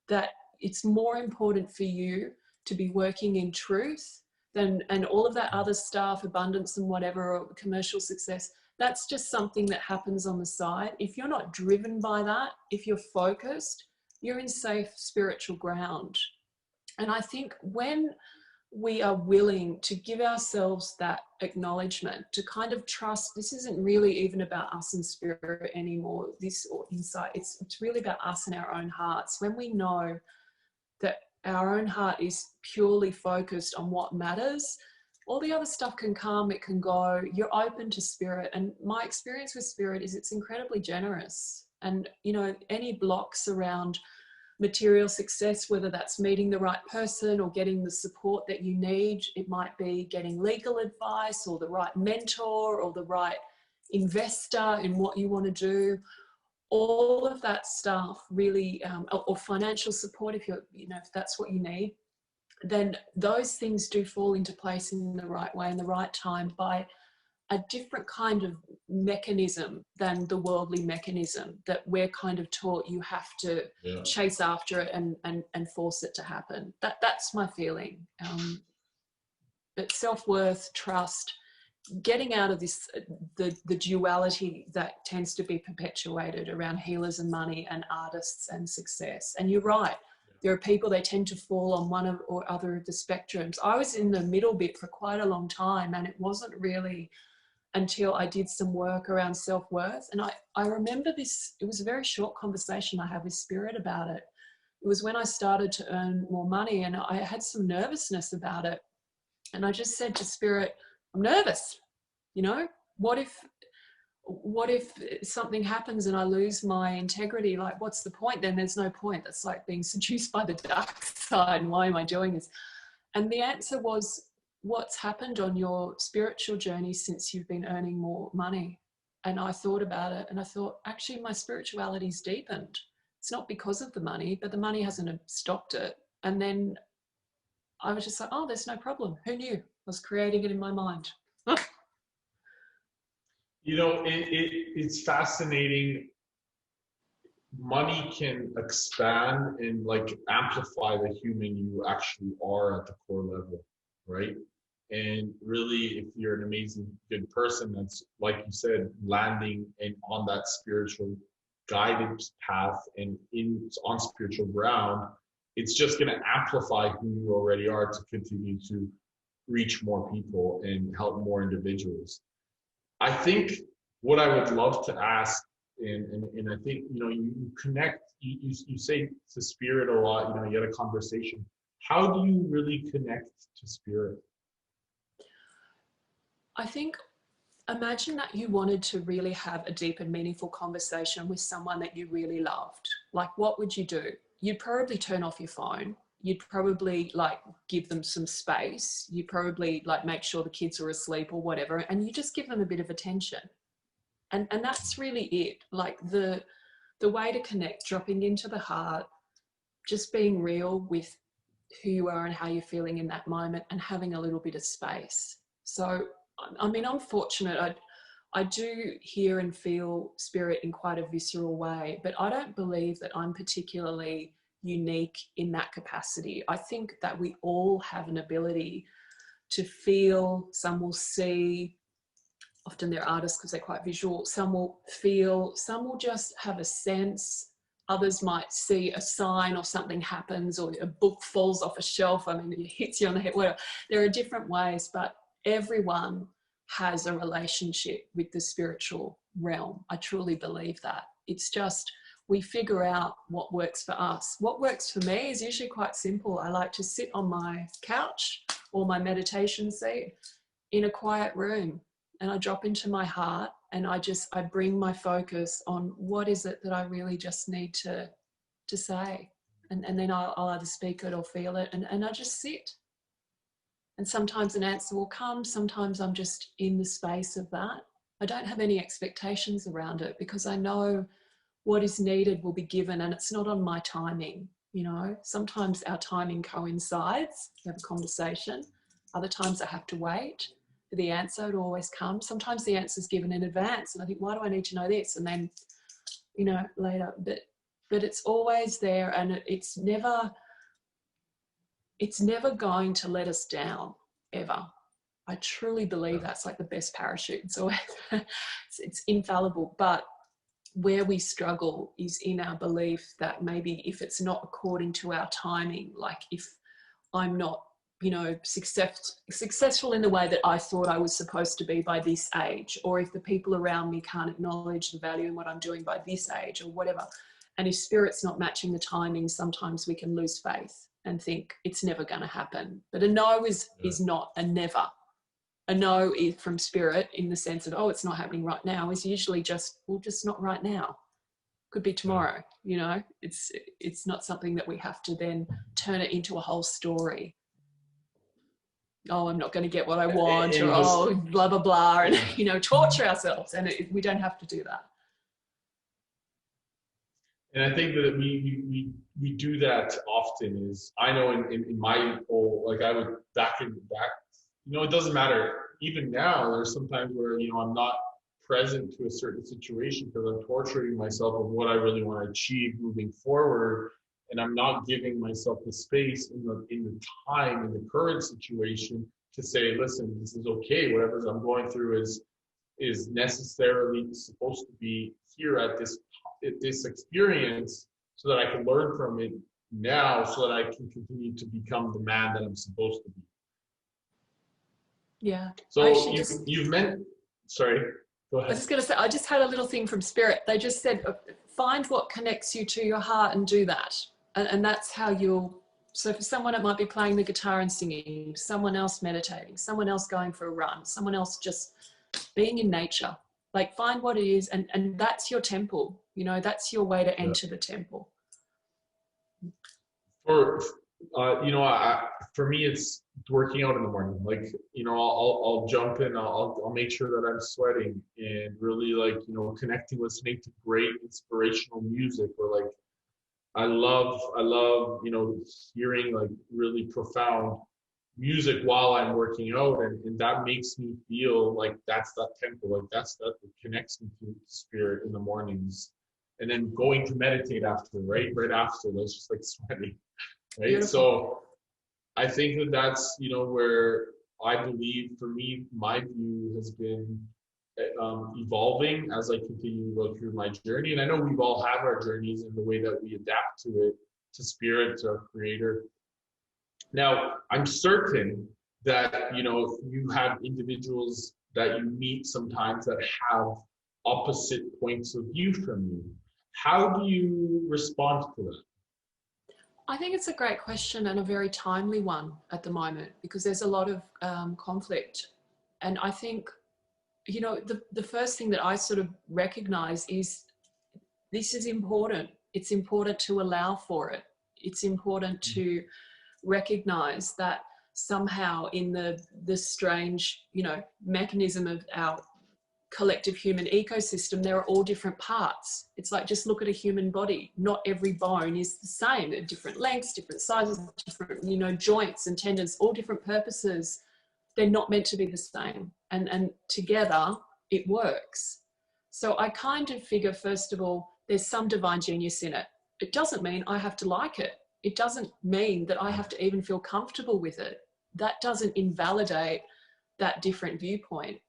that it's more important for you to be working in truth than, and all of that other stuff, abundance and whatever, or commercial success, that's just something that happens on the side. If you're not driven by that, if you're focused, you're in safe spiritual ground. And I think when we are willing to give ourselves that acknowledgement, to kind of trust this isn't really even about us and spirit anymore, this or insight, it's really about us and our own hearts. When we know that our own heart is purely focused on what matters, all the other stuff can come, it can go, you're open to spirit. And my experience with spirit is it's incredibly generous. And, you know, any blocks around material success, whether that's meeting the right person or getting the support that you need, it might be getting legal advice or the right mentor or the right investor in what you want to do, all of that stuff really, or financial support if you're, you know, if that's what you need, then those things do fall into place in the right way and the right time by a different kind of mechanism than the worldly mechanism that we're kind of taught you have to chase after it and force it to happen. That's my feeling. But self-worth, trust, getting out of this, the duality that tends to be perpetuated around healers and money and artists and success. And you're right. There are people, they tend to fall on one or other of the spectrums. I was in the middle bit for quite a long time, and it wasn't really until I did some work around self-worth. And I remember this, it was a very short conversation I had with Spirit about it. It was when I started to earn more money and I had some nervousness about it. And I just said to Spirit, I'm nervous, you know, what if something happens and I lose my integrity? Like, what's the point? Then there's no point. That's like being seduced by the dark side. And why am I doing this? And the answer was, what's happened on your spiritual journey since you've been earning more money? And I thought about it and I thought, actually, my spirituality's deepened. It's not because of the money, but the money hasn't stopped it. And then I was just like, oh, there's no problem. Who knew? I was creating it in my mind. You know, it's fascinating. Money can expand and like amplify the human you actually are at the core level, right? And really, if you're an amazing, good person that's, like you said, landing and on that spiritual guidance path and on spiritual ground, it's just going to amplify who you already are to continue to reach more people and help more individuals. I think what I would love to ask, and I think, you know, you connect, you say to spirit a lot, you know, you had a conversation. How do you really connect to spirit? I think, imagine that you wanted to really have a deep and meaningful conversation with someone that you really loved. Like, what would you do? You'd probably turn off your phone. You'd probably like give them some space. You probably like make sure the kids are asleep or whatever, and you just give them a bit of attention. And that's really it. Like the way to connect, dropping into the heart, just being real with who you are and how you're feeling in that moment, and having a little bit of space. So, I mean, I'm fortunate. I do hear and feel spirit in quite a visceral way, but I don't believe that I'm particularly unique in that capacity. I think that we all have an ability to feel. Some will see. Often they're artists because they're quite visual. Some will feel. Some will just have a sense. Others might see a sign or something happens, or a book falls off a shelf. I mean, it hits you on the head. Whatever. There are different ways, but everyone has a relationship with the spiritual realm. I truly believe that. It's just we figure out what works for us. What works for me is usually quite simple. I like to sit on my couch or my meditation seat in a quiet room, and I drop into my heart, and I bring my focus on what is it that I really just need to say. And then I'll either speak it or feel it, and I just sit. And sometimes an answer will come. Sometimes I'm just in the space of that. I don't have any expectations around it because I know what is needed will be given, and it's not on my timing. You know, sometimes our timing coincides. We have a conversation. Other times I have to wait for the answer to always come. Sometimes the answer is given in advance, and I think, why do I need to know this? And then, you know, later. But it's always there, and it's never going to let us down, ever. I truly believe that's like the best parachute. It's always it's infallible. But where we struggle is in our belief that maybe if it's not according to our timing, like if I'm not, you know, successful in the way that I thought I was supposed to be by this age, or if the people around me can't acknowledge the value in what I'm doing by this age or whatever. And if spirit's not matching the timing, sometimes we can lose faith and think it's never going to happen. But a no is not a never. A no is from spirit in the sense of, oh, it's not happening right now, is usually just, well, just not right now. Could be tomorrow, you know. It's not something that we have to then turn it into a whole story. Oh, I'm not going to get what I want, or oh, blah, blah, blah, and, you know, torture ourselves. And we don't have to do that. And I think that we do that often. Is I know in my whole, like I would back, you know, it doesn't matter. Even now, there's sometimes where, you know, I'm not present to a certain situation because I'm torturing myself of what I really want to achieve moving forward, and I'm not giving myself the space in the time in the current situation to say, listen, this is okay. Whatever I'm going through is necessarily supposed to be here at this experience, so that I can learn from it now, so that I can continue to become the man that I'm supposed to be. Yeah. So you've meant, sorry, go ahead. I was just going to say, I just had a little thing from spirit. They just said, find what connects you to your heart and do that. And that's how so for someone, it might be playing the guitar and singing, someone else meditating, someone else going for a run, someone else just being in nature. Like, find what it is, and that's your temple. You know, that's your way to enter the temple. You know, for me, it's working out in the morning. Like, you know, I'll jump in, I'll make sure that I'm sweating, and really, like, you know, connecting, listening to great inspirational music, or like, I love, you know, hearing like really profound music while I'm working out, and that makes me feel like that's that temple, like that connects me to spirit in the mornings. And then going to meditate after, right after, that's just like sweating, right? Beautiful. So I think that's, you know, where I believe, for me, my view has been evolving as I continue to go through my journey. And I know we've all have our journeys in the way that we adapt to it, to spirit, to our creator. Now, I'm certain that, you know, you have individuals that you meet sometimes that have opposite points of view from you. How do you respond to that? I think it's a great question, and a very timely one at the moment, because there's a lot of conflict. And I think, you know, the first thing that I sort of recognize is this is important. It's important to allow for it. It's important to recognize that somehow in the strange, you know, mechanism of our collective human ecosystem, there are all different parts. It's like, just look at a human body. Not every bone is the same. They're different lengths, different sizes, different, you know, joints and tendons, all different purposes. They're not meant to be the same. And together it works. So I kind of figure, first of all, there's some divine genius in it. It doesn't mean I have to like it. It doesn't mean that I have to even feel comfortable with it. That doesn't invalidate that different viewpoint.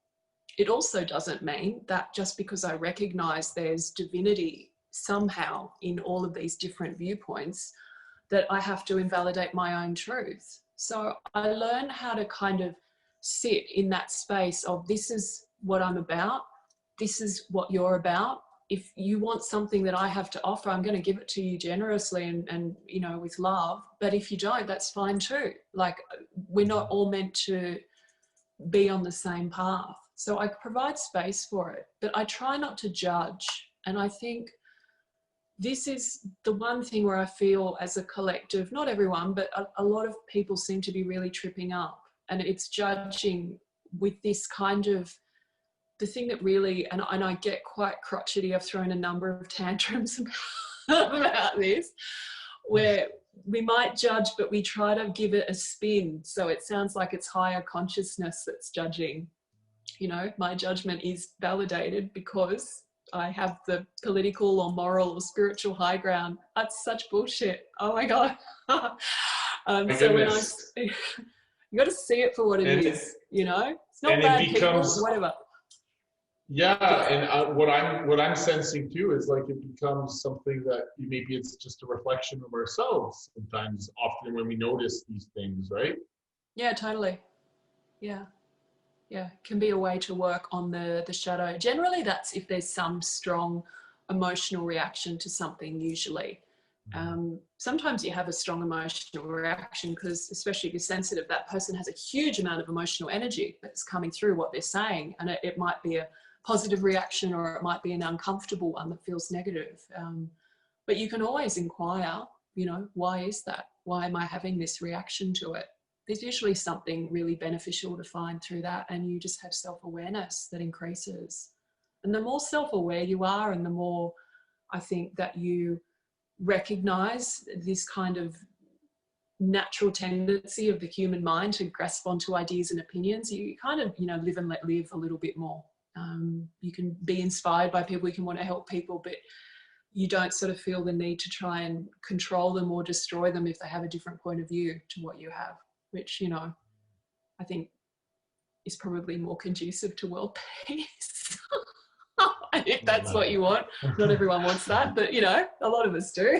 It also doesn't mean that just because I recognize there's divinity somehow in all of these different viewpoints, that I have to invalidate my own truth. So I learn how to kind of sit in that space of, this is what I'm about. This is what you're about. If you want something that I have to offer, I'm going to give it to you generously and you know, with love. But if you don't, that's fine too. Like, we're not all meant to be on the same path. So I provide space for it, but I try not to judge. And I think this is the one thing where I feel, as a collective, not everyone, but a lot of people seem to be really tripping up. And it's judging with this kind of, the thing that really, and I get quite crotchety, I've thrown a number of tantrums about this, where we might judge, but we try to give it a spin. So it sounds like it's higher consciousness that's judging. You know, my judgment is validated because I have the political or moral or spiritual high ground. That's such bullshit. Oh my God. So when you got to see it for what it is, you know, it's not bad people, whatever. Yeah, and what I'm sensing too is like it becomes something that maybe it's just a reflection of ourselves sometimes, often when we notice these things, right? Yeah, totally. Yeah, it can be a way to work on the shadow. Generally, that's if there's some strong emotional reaction to something. Usually, sometimes you have a strong emotional reaction because, especially if you're sensitive, that person has a huge amount of emotional energy that's coming through what they're saying, and it might be a positive reaction or it might be an uncomfortable one that feels negative. But you can always inquire, you know, why is that? Why am I having this reaction to it? There's usually something really beneficial to find through that, and you just have self-awareness that increases. And the more self-aware you are, and the more I think that you recognize this kind of natural tendency of the human mind to grasp onto ideas and opinions, you kind of, you know, live and let live a little bit more. You can be inspired by people, you can want to help people, but you don't sort of feel the need to try and control them or destroy them if they have a different point of view to what you have, which, you know, I think is probably more conducive to world peace. If that's what you want. Not everyone wants that, but, you know, a lot of us do.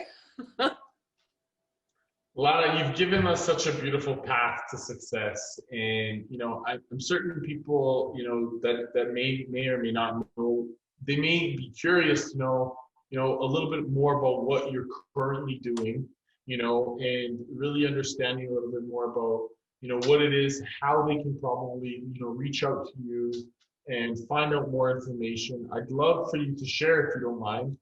Alana, you've given us such a beautiful path to success, and you know, I'm certain people, you know, that may or may not know, they may be curious to know, you know, a little bit more about what you're currently doing, you know, and really understanding a little bit more about, you know, what it is, how they can probably, you know, reach out to you and find out more information. I'd love for you to share, if you don't mind,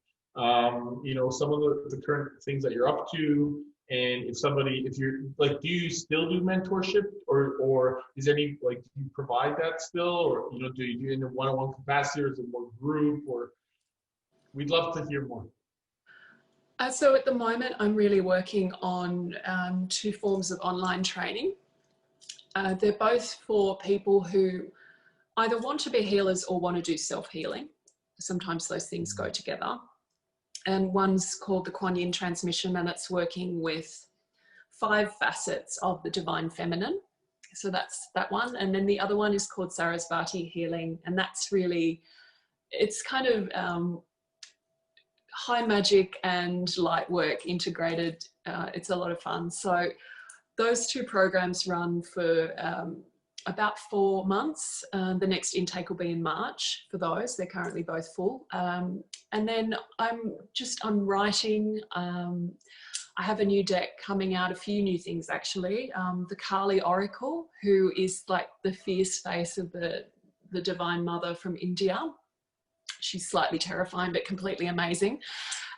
you know, some of the current things that you're up to. And if you're like, do you still do mentorship, or is any, like, do you provide that still, or, you know, do you do it in a one-on-one capacity, or is it more group, or we'd love to hear more. So at the moment, I'm really working on 2 forms of online training. They're both for people who either want to be healers or want to do self-healing. Sometimes those things go together. And one's called the Kuan Yin Transmission, and it's working with 5 facets of the divine feminine. So that's that one. And then the other one is called Sarasvati Healing, and that's really, it's kind of high magic and light work integrated. It's a lot of fun. So those 2 programs run for about 4 months. The next intake will be in March for those. They're currently both full. And then I'm writing. I have a new deck coming out, a few new things actually. The Kali Oracle, who is like the fierce face of the Divine Mother from India. She's slightly terrifying, but completely amazing.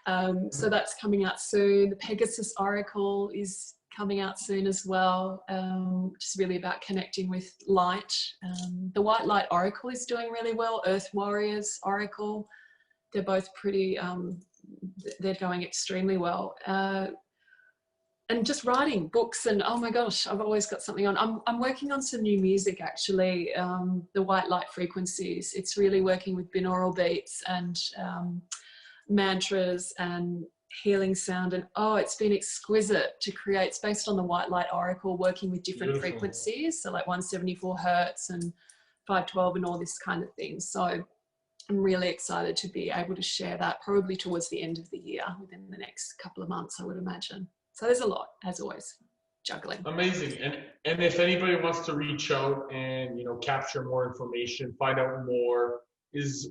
So that's coming out soon. The Pegasus Oracle is coming out soon as well, which is really about connecting with light. The White Light Oracle is doing really well. Earth Warriors Oracle, they're both pretty, they're going extremely well. And just writing books, and oh my gosh, I've always got something on. I'm working on some new music actually, the White Light Frequencies. It's really working with binaural beats and mantras and healing sound, and oh, it's been exquisite to create. It's based on the White Light Oracle, working with different frequencies, so like 174 hertz and 512 and all this kind of thing. So I'm really excited to be able to share that probably towards the end of the year, within the next couple of months, I would imagine. So there's a lot, as always, juggling. Amazing. And if anybody wants to reach out and, you know, capture more information, find out more,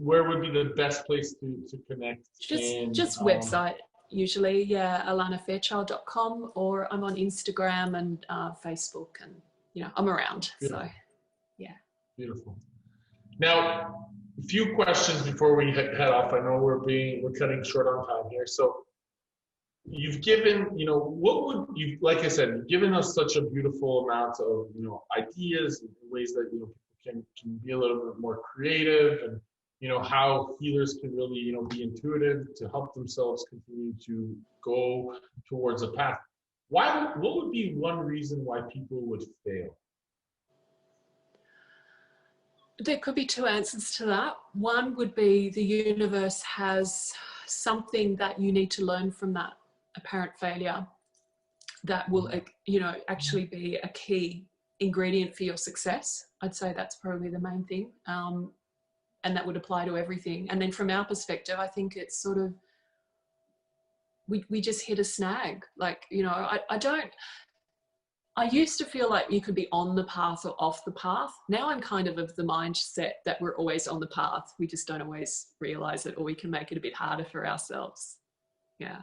where would be the best place to connect? Just website. Usually, yeah, alanafairchild.com, or I'm on Instagram and Facebook, and, you know, I'm around. Beautiful. So, yeah. Beautiful. Now, a few questions before we head off. I know we're cutting short on time here. So you've given, you know, like I said, you've given us such a beautiful amount of, you know, ideas and ways that, you know, people can be a little bit more creative and, how healers can really, be intuitive to help themselves continue to go towards a path. What would be one reason why people would fail? There could be two answers to that. One would be the universe has something that you need to learn from that apparent failure that will, actually be a key ingredient for your success. I'd say that's probably the main thing. And that would apply to everything. And then from our perspective, I think it's sort of, we just hit a snag. Like, I used to feel like you could be on the path or off the path. Now I'm kind of the mindset that we're always on the path. We just don't always realize it, or we can make it a bit harder for ourselves. Yeah.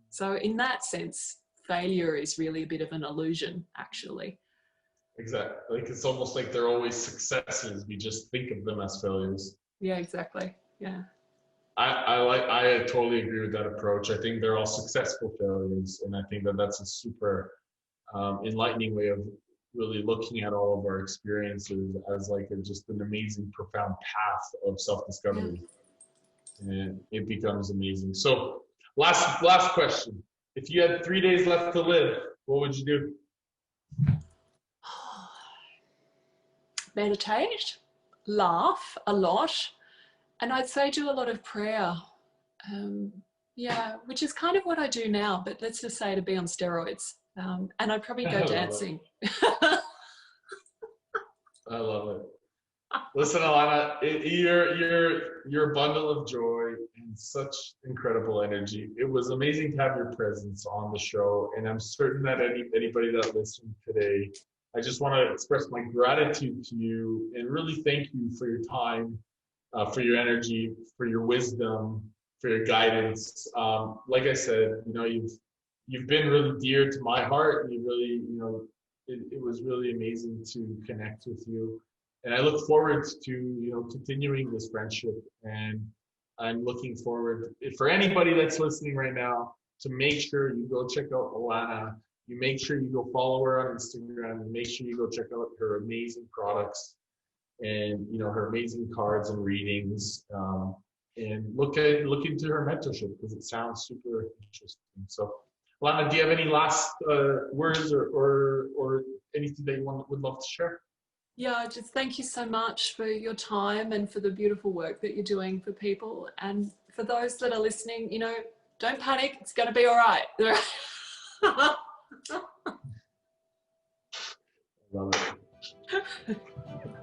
So in that sense, failure is really a bit of an illusion, actually. Exactly. Like, it's almost like they're always successes. We just think of them as failures. Yeah, exactly. Yeah. I totally agree with that approach. I think they're all successful failures, and I think that that's a super enlightening way of really looking at all of our experiences as like just an amazing, profound path of self-discovery. Yeah. And it becomes amazing. So last question. If you had 3 days left to live, what would you do? Meditate, laugh a lot, and I'd say do a lot of prayer. Which is kind of what I do now, but let's just say to be on steroids. And I'd probably go dancing. I love it. Listen, Alana, you're a bundle of joy and such incredible energy. It was amazing to have your presence on the show, and I'm certain that anybody that listened today, I just want to express my gratitude to you and really thank you for your time, for your energy, for your wisdom, for your guidance. Like I said, you've been really dear to my heart. You really, it was really amazing to connect with you. And I look forward to, continuing this friendship. And I'm looking forward, for anybody that's listening right now, to make sure you go check out Alana. You make sure you go follow her on Instagram. And make sure you go check out her amazing products and, her amazing cards and readings. And look into her mentorship, because it sounds super interesting. So, Alana, do you have any last words or anything that you would love to share? Yeah, just thank you so much for your time and for the beautiful work that you're doing for people. And for those that are listening, don't panic. It's going to be all right. Love it.